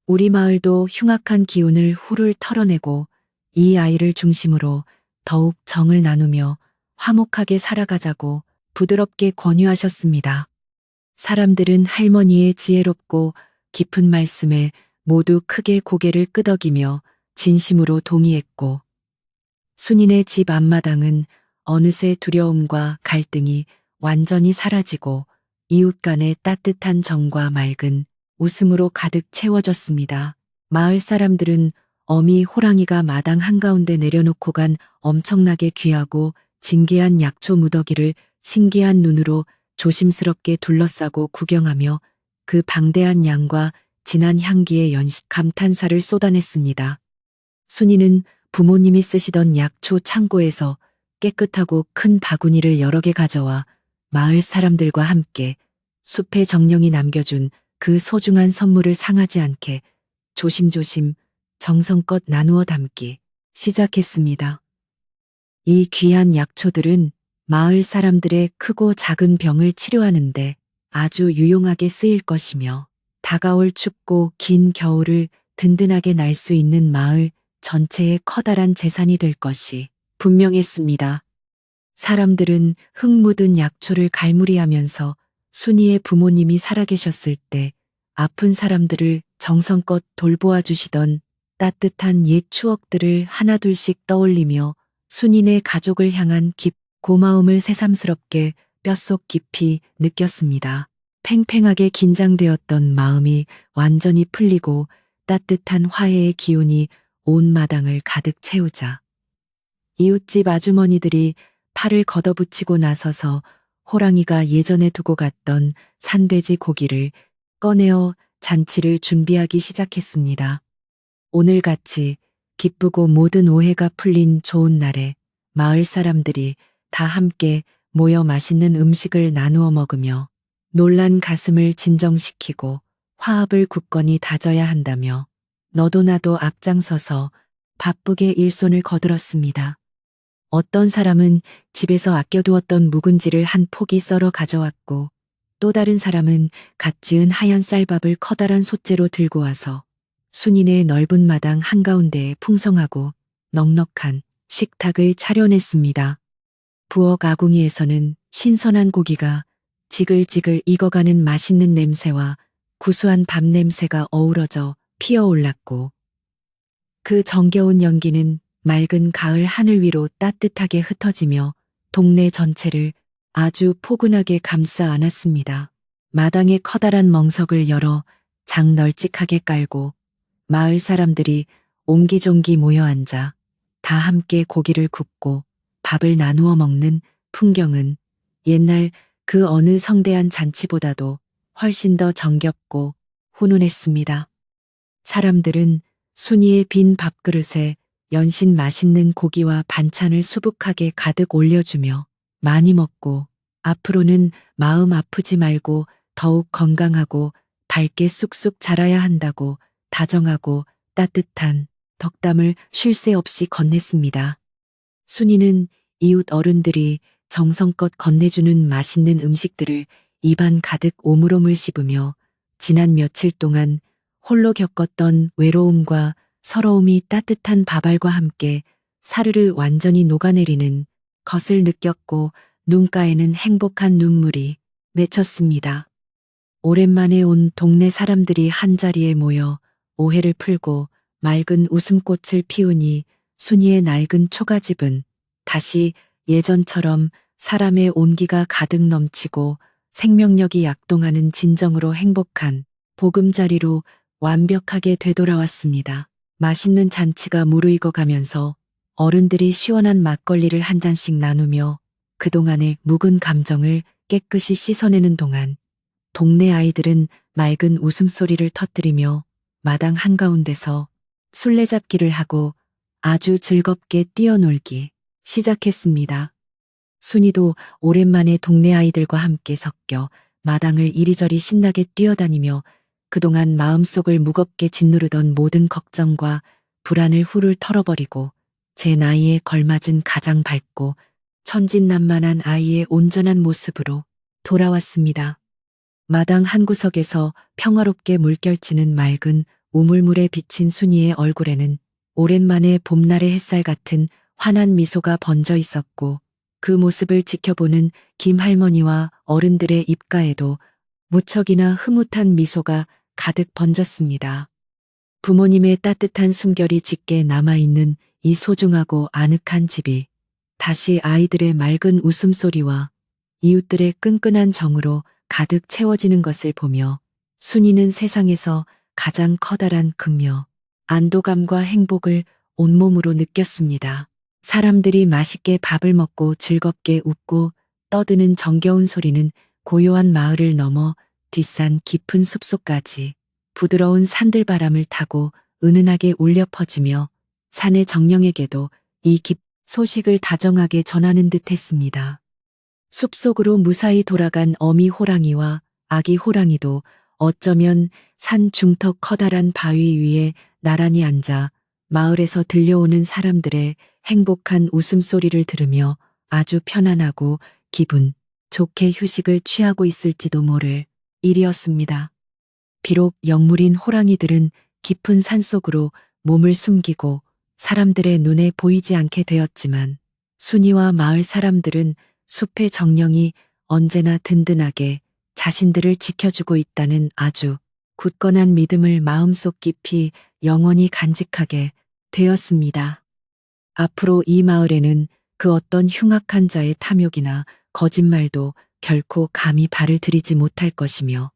우리 마을도 흉악한 기운을 훌훌 털어내고 이 아이를 중심으로 더욱 정을 나누며 화목하게 살아가자고 부드럽게 권유하셨습니다. 사람들은 할머니의 지혜롭고 깊은 말씀에 모두 크게 고개를 끄덕이며 진심으로 동의했고 순인의 집 앞마당은 어느새 두려움과 갈등이 완전히 사라지고 이웃 간의 따뜻한 정과 맑은 웃음으로 가득 채워졌습니다. 마을 사람들은 어미 호랑이가 마당 한가운데 내려놓고 간 엄청나게 귀하고 진귀한 약초 무더기를 신기한 눈으로 조심스럽게 둘러싸고 구경하며 그 방대한 양과 진한 향기에 연식 감탄사를 쏟아냈습니다. 순이는 부모님이 쓰시던 약초 창고에서 깨끗하고 큰 바구니를 여러 개 가져와 마을 사람들과 함께 숲의 정령이 남겨준 그 소중한 선물을 상하지 않게 조심조심 정성껏 나누어 담기 시작했습니다. 이 귀한 약초들은 마을 사람들의 크고 작은 병을 치료하는데 아주 유용하게 쓰일 것이며 다가올 춥고 긴 겨울을 든든하게 날 수 있는 마을 전체의 커다란 재산이 될 것이 분명했습니다. 사람들은 흙 묻은 약초를 갈무리하면서 순이의 부모님이 살아계셨을 때 아픈 사람들을 정성껏 돌보아 주시던 따뜻한 옛 추억들을 하나둘씩 떠올리며 순이네 가족을 향한 고마움을 새삼스럽게 뼛속 깊이 느꼈습니다. 팽팽하게 긴장되었던 마음이 완전히 풀리고 따뜻한 화해의 기운이 온 마당을 가득 채우자 이웃집 아주머니들이 팔을 걷어붙이고 나서서 호랑이가 예전에 두고 갔던 산돼지 고기를 꺼내어 잔치를 준비하기 시작했습니다. 오늘같이 기쁘고 모든 오해가 풀린 좋은 날에 마을 사람들이 다 함께 모여 맛있는 음식을 나누어 먹으며 놀란 가슴을 진정시키고 화합을 굳건히 다져야 한다며 너도 나도 앞장서서 바쁘게 일손을 거들었습니다. 어떤 사람은 집에서 아껴두었던 묵은지를 한 포기 썰어 가져왔고 또 다른 사람은 갓 지은 하얀 쌀밥을 커다란 솥재로 들고 와서 순인의 넓은 마당 한가운데에 풍성하고 넉넉한 식탁을 차려냈습니다. 부엌 아궁이에서는 신선한 고기가 지글지글 익어가는 맛있는 냄새와 구수한 밥 냄새가 어우러져 피어올랐고 그 정겨운 연기는 맑은 가을 하늘 위로 따뜻하게 흩어지며 동네 전체를 아주 포근하게 감싸 안았습니다. 마당에 커다란 멍석을 열어 장 널찍하게 깔고 마을 사람들이 옹기종기 모여 앉아 다 함께 고기를 굽고 밥을 나누어 먹는 풍경은 옛날 그 어느 성대한 잔치보다도 훨씬 더 정겹고 훈훈했습니다. 사람들은 순이의 빈 밥그릇에 연신 맛있는 고기와 반찬을 수북하게 가득 올려주며 많이 먹고 앞으로는 마음 아프지 말고 더욱 건강하고 밝게 쑥쑥 자라야 한다고 다정하고 따뜻한 덕담을 쉴 새 없이 건넸습니다. 순이는 이웃 어른들이 정성껏 건네주는 맛있는 음식들을 입안 가득 오물오물 씹으며 지난 며칠 동안 홀로 겪었던 외로움과 서러움이 따뜻한 밥알과 함께 사르르 완전히 녹아내리는 것을 느꼈고 눈가에는 행복한 눈물이 맺혔습니다. 오랜만에 온 동네 사람들이 한자리에 모여 오해를 풀고 맑은 웃음꽃을 피우니 순이의 낡은 초가집은 다시 예전처럼 사람의 온기가 가득 넘치고 생명력이 약동하는 진정으로 행복한 보금자리로 완벽하게 되돌아왔습니다. 맛있는 잔치가 무르익어 가면서 어른들이 시원한 막걸리를 한 잔씩 나누며 그동안의 묵은 감정을 깨끗이 씻어내는 동안 동네 아이들은 맑은 웃음소리를 터뜨리며 마당 한가운데서 술래잡기를 하고 아주 즐겁게 뛰어놀기 시작했습니다. 순이도 오랜만에 동네 아이들과 함께 섞여 마당을 이리저리 신나게 뛰어다니며 그동안 마음속을 무겁게 짓누르던 모든 걱정과 불안을 훌훌 털어버리고 제 나이에 걸맞은 가장 밝고 천진난만한 아이의 온전한 모습으로 돌아왔습니다. 마당 한 구석에서 평화롭게 물결치는 맑은 우물물에 비친 순이의 얼굴에는 오랜만에 봄날의 햇살 같은 환한 미소가 번져 있었고 그 모습을 지켜보는 김할머니와 어른들의 입가에도 무척이나 흐뭇한 미소가 가득 번졌습니다. 부모님의 따뜻한 숨결이 짙게 남아있는 이 소중하고 아늑한 집이 다시 아이들의 맑은 웃음소리와 이웃들의 끈끈한 정으로 가득 채워지는 것을 보며 순이는 세상에서 가장 커다란 긍며 안도감과 행복을 온몸으로 느꼈습니다. 사람들이 맛있게 밥을 먹고 즐겁게 웃고 떠드는 정겨운 소리는 고요한 마을을 넘어 뒷산 깊은 숲속까지 부드러운 산들바람을 타고 은은하게 울려 퍼지며 산의 정령에게도 이 소식을 다정하게 전하는 듯 했습니다. 숲속으로 무사히 돌아간 어미 호랑이와 아기 호랑이도 어쩌면 산 중턱 커다란 바위 위에 나란히 앉아 마을에서 들려오는 사람들의 행복한 웃음소리를 들으며 아주 편안하고 기분 좋게 휴식을 취하고 있을지도 모를 일이었습니다. 비록 영물인 호랑이들은 깊은 산속으로 몸을 숨기고 사람들의 눈에 보이지 않게 되었지만 순이와 마을 사람들은 숲의 정령이 언제나 든든하게 자신들을 지켜주고 있다는 아주 굳건한 믿음을 마음속 깊이 영원히 간직하게 되었습니다. 앞으로 이 마을에는 그 어떤 흉악한 자의 탐욕이나 거짓말도 결코 감히 발을 들이지 못할 것이며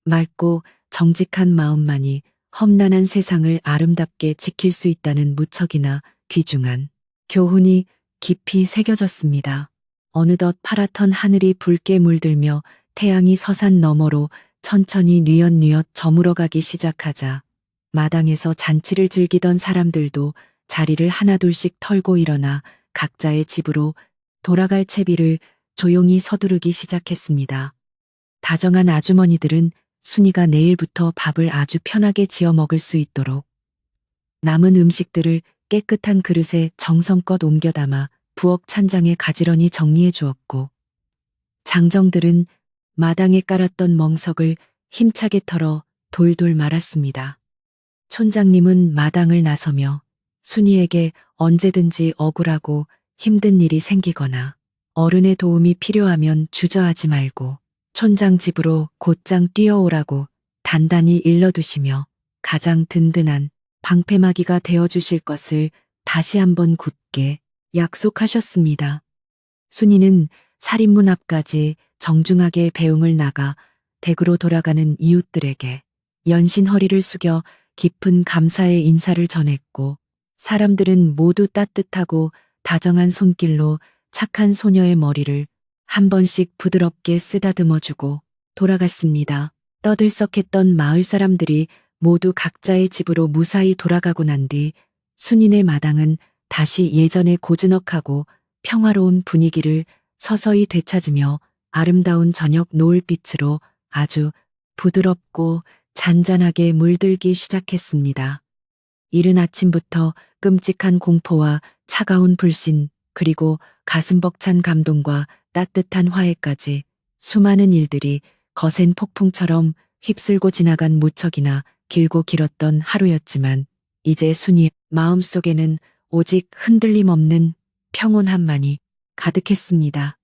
맑고 정직한 마음만이 험난한 세상을 아름답게 지킬 수 있다는 무척이나 귀중한 교훈이 깊이 새겨졌습니다. 어느덧 파랗던 하늘이 붉게 물들며 태양이 서산 너머로 천천히 뉘엿뉘엿 저물어가기 시작하자 마당에서 잔치를 즐기던 사람들도 자리를 하나둘씩 털고 일어나 각자의 집으로 돌아갈 채비를 조용히 서두르기 시작했습니다. 다정한 아주머니들은 순이가 내일부터 밥을 아주 편하게 지어 먹을 수 있도록 남은 음식들을 깨끗한 그릇에 정성껏 옮겨 담아 부엌 찬장에 가지런히 정리해 주었고 장정들은 마당에 깔았던 멍석을 힘차게 털어 돌돌 말았습니다. 촌장님은 마당을 나서며 순이에게 언제든지 억울하고 힘든 일이 생기거나 어른의 도움이 필요하면 주저하지 말고 촌장 집으로 곧장 뛰어오라고 단단히 일러두시며 가장 든든한 방패막이가 되어주실 것을 다시 한번 굳게 약속하셨습니다. 순이는 살인문 앞까지 정중하게 배웅을 나가 댁으로 돌아가는 이웃들에게 연신 허리를 숙여 깊은 감사의 인사를 전했고 사람들은 모두 따뜻하고 다정한 손길로 착한 소녀의 머리를 한 번씩 부드럽게 쓰다듬어주고 돌아갔습니다. 떠들썩했던 마을 사람들이 모두 각자의 집으로 무사히 돌아가고 난 뒤 순이네 마당은 다시 예전의 고즈넉하고 평화로운 분위기를 서서히 되찾으며 아름다운 저녁 노을빛으로 아주 부드럽고 잔잔하게 물들기 시작했습니다. 이른 아침부터 끔찍한 공포와 차가운 불신 그리고 가슴 벅찬 감동과 따뜻한 화해까지 수많은 일들이 거센 폭풍처럼 휩쓸고 지나간 무척이나 길고 길었던 하루였지만 이제 순이의 마음속에는 오직 흔들림 없는 평온함만이 가득했습니다.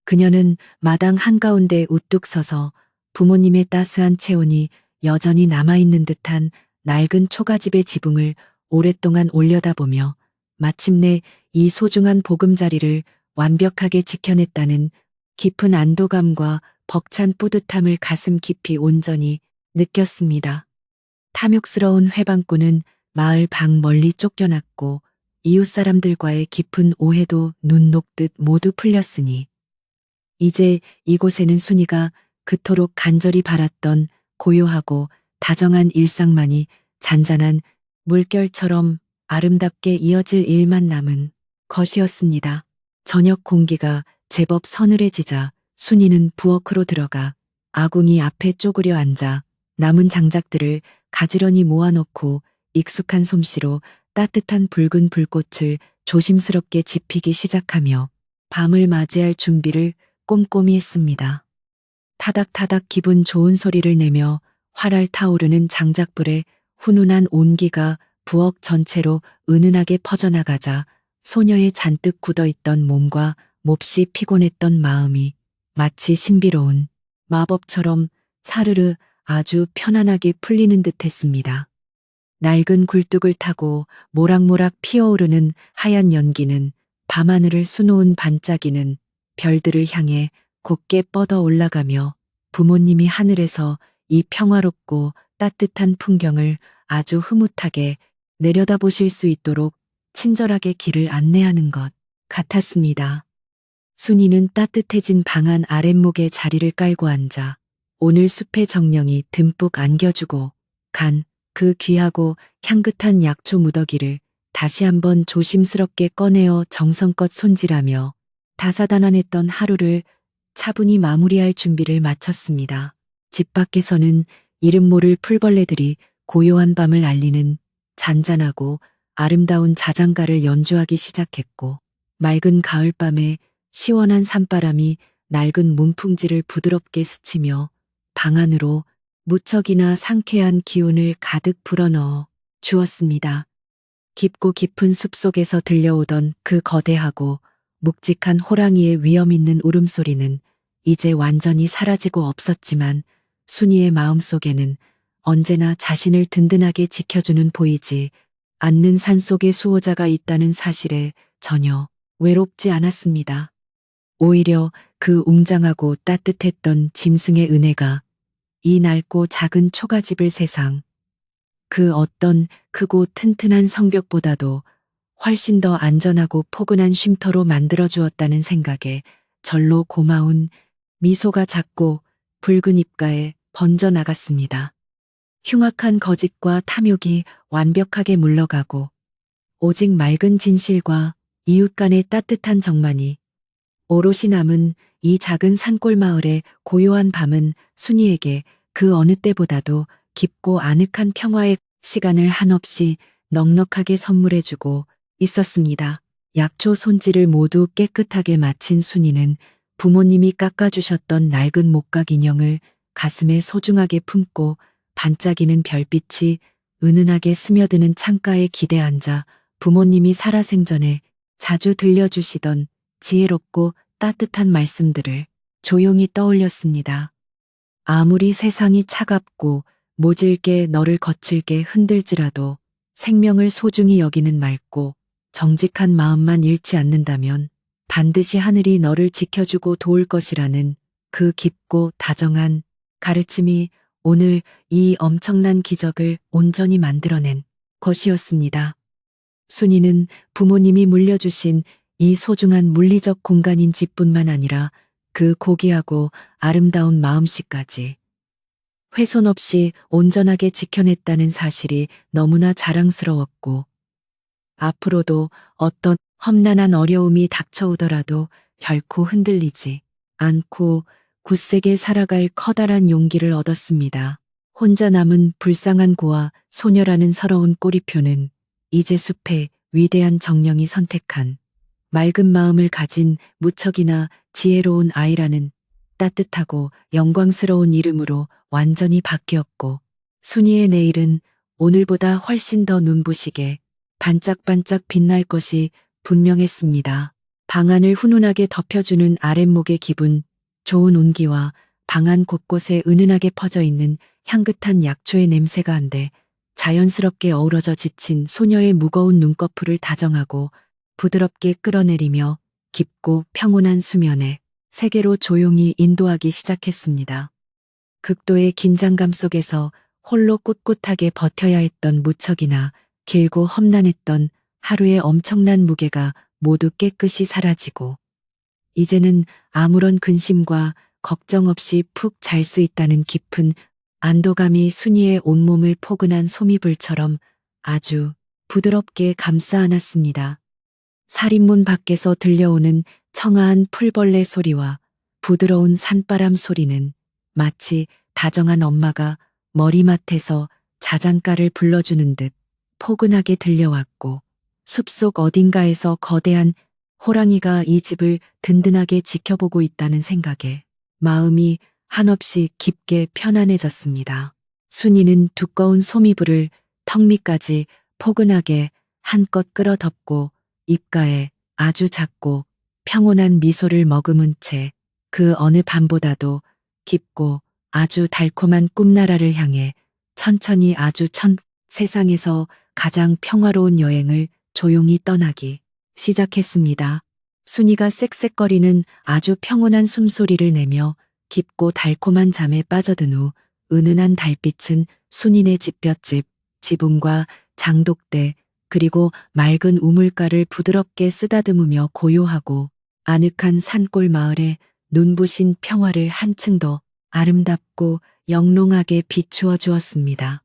그녀는 마당 한가운데 우뚝 서서 부모님의 따스한 체온이 여전히 남아있는 듯한 낡은 초가집의 지붕을 오랫동안 올려다보며 마침내 이 소중한 보금자리를 완벽하게 지켜냈다는 깊은 안도감과 벅찬 뿌듯함을 가슴 깊이 온전히 느꼈습니다. 탐욕스러운 회방꾼은 마을 밖 멀리 쫓겨났고 이웃 사람들과의 깊은 오해도 눈 녹듯 모두 풀렸으니 이제 이곳에는 순이가 그토록 간절히 바랐던 고요하고 다정한 일상만이 잔잔한 물결처럼 아름답게 이어질 일만 남은 것이었습니다. 저녁 공기가 제법 서늘해지자 순이는 부엌으로 들어가 아궁이 앞에 쪼그려 앉아 남은 장작들을 가지런히 모아놓고 익숙한 솜씨로 따뜻한 붉은 불꽃을 조심스럽게 지피기 시작하며 밤을 맞이할 준비를 꼼꼼히 했습니다. 타닥타닥 기분 좋은 소리를 내며 활활 타오르는 장작불에 훈훈한 온기가 부엌 전체로 은은하게 퍼져나가자 소녀의 잔뜩 굳어있던 몸과 몹시 피곤했던 마음이 마치 신비로운 마법처럼 사르르 아주 편안하게 풀리는 듯 했습니다. 낡은 굴뚝을 타고 모락모락 피어오르는 하얀 연기는 밤하늘을 수놓은 반짝이는 별들을 향해 곱게 뻗어 올라가며 부모님이 하늘에서 이 평화롭고 따뜻한 풍경을 아주 흐뭇하게 내려다보실 수 있도록 친절하게 길을 안내하는 것 같았습니다. 순이는 따뜻해진 방안 아랫목에 자리를 깔고 앉아 오늘 숲의 정령이 듬뿍 안겨주고 간 그 귀하고 향긋한 약초 무더기를 다시 한번 조심스럽게 꺼내어 정성껏 손질하며 다사다난했던 하루를 차분히 마무리할 준비를 마쳤습니다. 집 밖에서는 이름 모를 풀벌레들이 고요한 밤을 알리는 잔잔하고 아름다운 자장가를 연주하기 시작했고 맑은 가을밤에 시원한 산바람이 낡은 문풍지를 부드럽게 스치며 방 안으로 무척이나 상쾌한 기운을 가득 불어넣어 주었습니다. 깊고 깊은 숲속에서 들려오던 그 거대하고 묵직한 호랑이의 위험 있는 울음소리는 이제 완전히 사라지고 없었지만 순이의 마음속에는 언제나 자신을 든든하게 지켜주는 보이지 않는 산속의 수호자가 있다는 사실에 전혀 외롭지 않았습니다. 오히려 그 웅장하고 따뜻했던 짐승의 은혜가 이 낡고 작은 초가집을 세상 그 어떤 크고 튼튼한 성벽보다도 훨씬 더 안전하고 포근한 쉼터로 만들어 주었다는 생각에 절로 고마운 미소가 작고 붉은 입가에 번져 나갔습니다. 흉악한 거짓과 탐욕이 완벽하게 물러가고 오직 맑은 진실과 이웃 간의 따뜻한 정만이 오롯이 남은 이 작은 산골 마을의 고요한 밤은 순이에게 그 어느 때보다도 깊고 아늑한 평화의 시간을 한없이 넉넉하게 선물해주고 있었습니다. 약초 손질을 모두 깨끗하게 마친 순이는 부모님이 깎아주셨던 낡은 목각 인형을 가슴에 소중하게 품고 반짝이는 별빛이 은은하게 스며드는 창가에 기대 앉아 부모님이 살아생전에 자주 들려주시던 지혜롭고 따뜻한 말씀들을 조용히 떠올렸습니다. 아무리 세상이 차갑고 모질게 너를 거칠게 흔들지라도 생명을 소중히 여기는 맑고 정직한 마음만 잃지 않는다면 반드시 하늘이 너를 지켜주고 도울 것이라는 그 깊고 다정한 가르침이 오늘 이 엄청난 기적을 온전히 만들어낸 것이었습니다. 순이는 부모님이 물려주신 이 소중한 물리적 공간인 집뿐만 아니라 그 고귀하고 아름다운 마음씨까지 훼손 없이 온전하게 지켜냈다는 사실이 너무나 자랑스러웠고 앞으로도 어떤 험난한 어려움이 닥쳐오더라도 결코 흔들리지 않고 굳세게 살아갈 커다란 용기를 얻었습니다. 혼자 남은 불쌍한 고아 소녀라는 서러운 꼬리표는 이제 숲의 위대한 정령이 선택한 맑은 마음을 가진 무척이나 지혜로운 아이라는 따뜻하고 영광스러운 이름으로 완전히 바뀌었고 순이의 내일은 오늘보다 훨씬 더 눈부시게 반짝반짝 빛날 것이 분명했습니다. 방안을 훈훈하게 덮여주는 아랫목의 기분 좋은 온기와 방안 곳곳에 은은하게 퍼져 있는 향긋한 약초의 냄새가 한데 자연스럽게 어우러져 지친 소녀의 무거운 눈꺼풀을 다정하고 부드럽게 끌어내리며 깊고 평온한 수면에 세계로 조용히 인도하기 시작했습니다. 극도의 긴장감 속에서 홀로 꿋꿋하게 버텨야 했던 무척이나 길고 험난했던 하루의 엄청난 무게가 모두 깨끗이 사라지고 이제는 아무런 근심과 걱정 없이 푹 잘 수 있다는 깊은 안도감이 순이의 온몸을 포근한 소미불처럼 아주 부드럽게 감싸 안았습니다. 살인문 밖에서 들려오는 청아한 풀벌레 소리와 부드러운 산바람 소리는 마치 다정한 엄마가 머리맡에서 자장가를 불러주는 듯 포근하게 들려왔고, 숲속 어딘가에서 거대한 호랑이가 이 집을 든든하게 지켜보고 있다는 생각에 마음이 한없이 깊게 편안해졌습니다. 순이는 두꺼운 소미불을 턱 밑까지 포근하게 한껏 끌어덮고 입가에 아주 작고 평온한 미소를 머금은 채 그 어느 밤보다도 깊고 아주 달콤한 꿈나라를 향해 천천히 세상에서 가장 평화로운 여행을 조용히 떠나기 시작했습니다. 순이가 쌕쌕거리는 아주 평온한 숨소리를 내며 깊고 달콤한 잠에 빠져든 후 은은한 달빛은 순이네 집볏집, 지붕과 장독대, 그리고 맑은 우물가를 부드럽게 쓰다듬으며 고요하고 아늑한 산골 마을에 눈부신 평화를 한층 더 아름답고 영롱하게 비추어 주었습니다.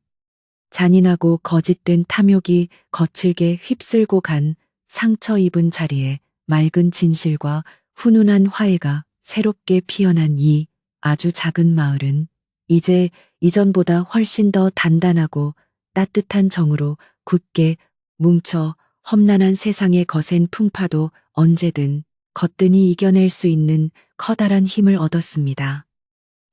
잔인하고 거짓된 탐욕이 거칠게 휩쓸고 간 상처 입은 자리에 맑은 진실과 훈훈한 화해가 새롭게 피어난 이 아주 작은 마을은 이제 이전보다 훨씬 더 단단하고 따뜻한 정으로 굳게 뭉쳐 험난한 세상의 거센 풍파도 언제든 거뜬히 이겨낼 수 있는 커다란 힘을 얻었습니다.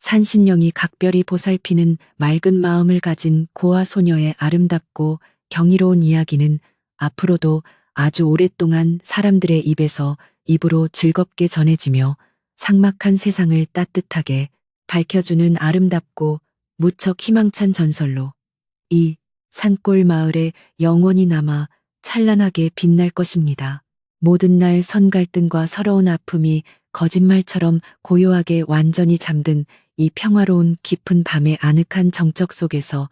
산신령이 각별히 보살피는 맑은 마음을 가진 고아 소녀의 아름답고 경이로운 이야기는 앞으로도 아주 오랫동안 사람들의 입에서 입으로 즐겁게 전해지며 삭막한 세상을 따뜻하게 밝혀주는 아름답고 무척 희망찬 전설로 이 산골 마을에 영원히 남아 찬란하게 빛날 것입니다. 모든 날 선갈등과 서러운 아픔이 거짓말처럼 고요하게 완전히 잠든 이 평화로운 깊은 밤의 아늑한 정적 속에서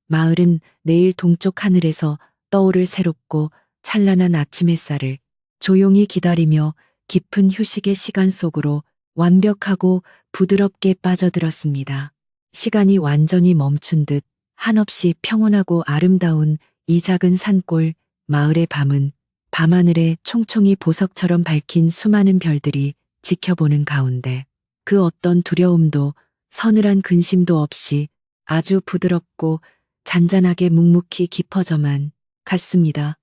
마을은 내일 동쪽 하늘에서 떠오를 새롭고 찬란한 아침 햇살을 조용히 기다리며 깊은 휴식의 시간 속으로 완벽하고 부드럽게 빠져들었습니다. 시간이 완전히 멈춘 듯 한없이 평온하고 아름다운 이 작은 산골 마을의 밤은 밤하늘에 총총히 보석처럼 밝힌 수많은 별들이 지켜보는 가운데 그 어떤 두려움도 서늘한 근심도 없이 아주 부드럽고 잔잔하게 묵묵히 깊어져만 갔습니다.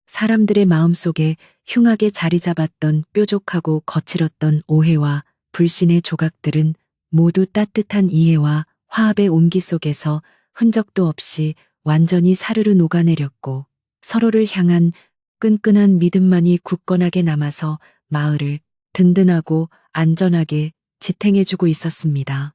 사람들의 마음속에 흉하게 자리 잡았던 뾰족하고 거칠었던 오해와 불신의 조각들은 모두 따뜻한 이해와 화합의 온기 속에서 흔적도 없이 완전히 사르르 녹아내렸고, 서로를 향한 끈끈한 믿음만이 굳건하게 남아서 마을을 든든하고 안전하게 지탱해주고 있었습니다.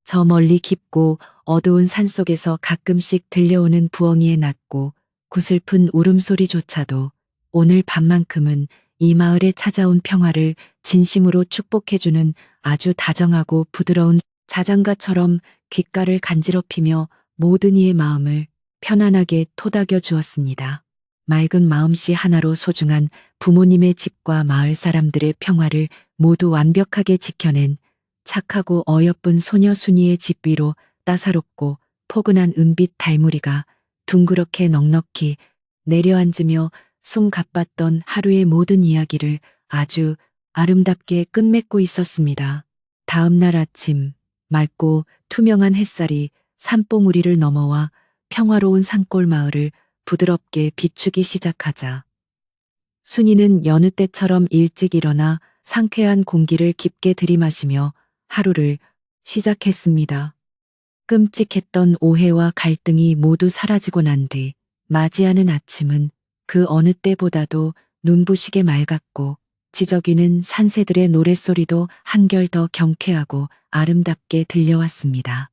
저 멀리 깊고 어두운 산속에서 가끔씩 들려오는 부엉이의 낮고 구슬픈 울음소리조차도 오늘 밤만큼은 이 마을에 찾아온 평화를 진심으로 축복해주는 아주 다정하고 부드러운 자장가처럼 귓가를 간지럽히며 모든 이의 마음을 편안하게 토닥여 주었습니다. 맑은 마음씨 하나로 소중한 부모님의 집과 마을 사람들의 평화를 모두 완벽하게 지켜낸 착하고 어여쁜 소녀 순이의 집 위로 따사롭고 포근한 은빛 달무리가 둥그렇게 넉넉히 내려앉으며 숨가빴던 하루의 모든 이야기를 아주 아름답게 끝맺고 있었습니다. 다음 날 아침, 맑고 투명한 햇살이 산봉우리를 넘어와 평화로운 산골 마을을 부드럽게 비추기 시작하자 순이는 여느 때처럼 일찍 일어나 상쾌한 공기를 깊게 들이마시며 하루를 시작했습니다. 끔찍했던 오해와 갈등이 모두 사라지고 난 뒤 맞이하는 아침은 그 어느 때보다도 눈부시게 맑았고 지저귀는 산새들의 노랫소리도 한결 더 경쾌하고 아름답게 들려왔습니다.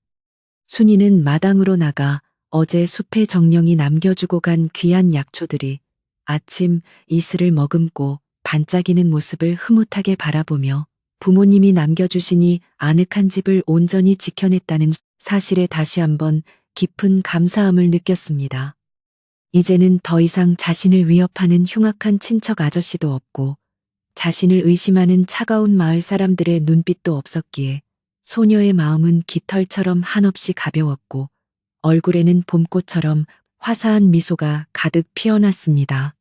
순이는 마당으로 나가 어제 숲의 정령이 남겨주고 간 귀한 약초들이 아침 이슬을 머금고 반짝이는 모습을 흐뭇하게 바라보며 부모님이 남겨주시니 아늑한 집을 온전히 지켜냈다는 사실에 다시 한번 깊은 감사함을 느꼈습니다. 이제는 더 이상 자신을 위협하는 흉악한 친척 아저씨도 없고 자신을 의심하는 차가운 마을 사람들의 눈빛도 없었기에 소녀의 마음은 깃털처럼 한없이 가벼웠고 얼굴에는 봄꽃처럼 화사한 미소가 가득 피어났습니다.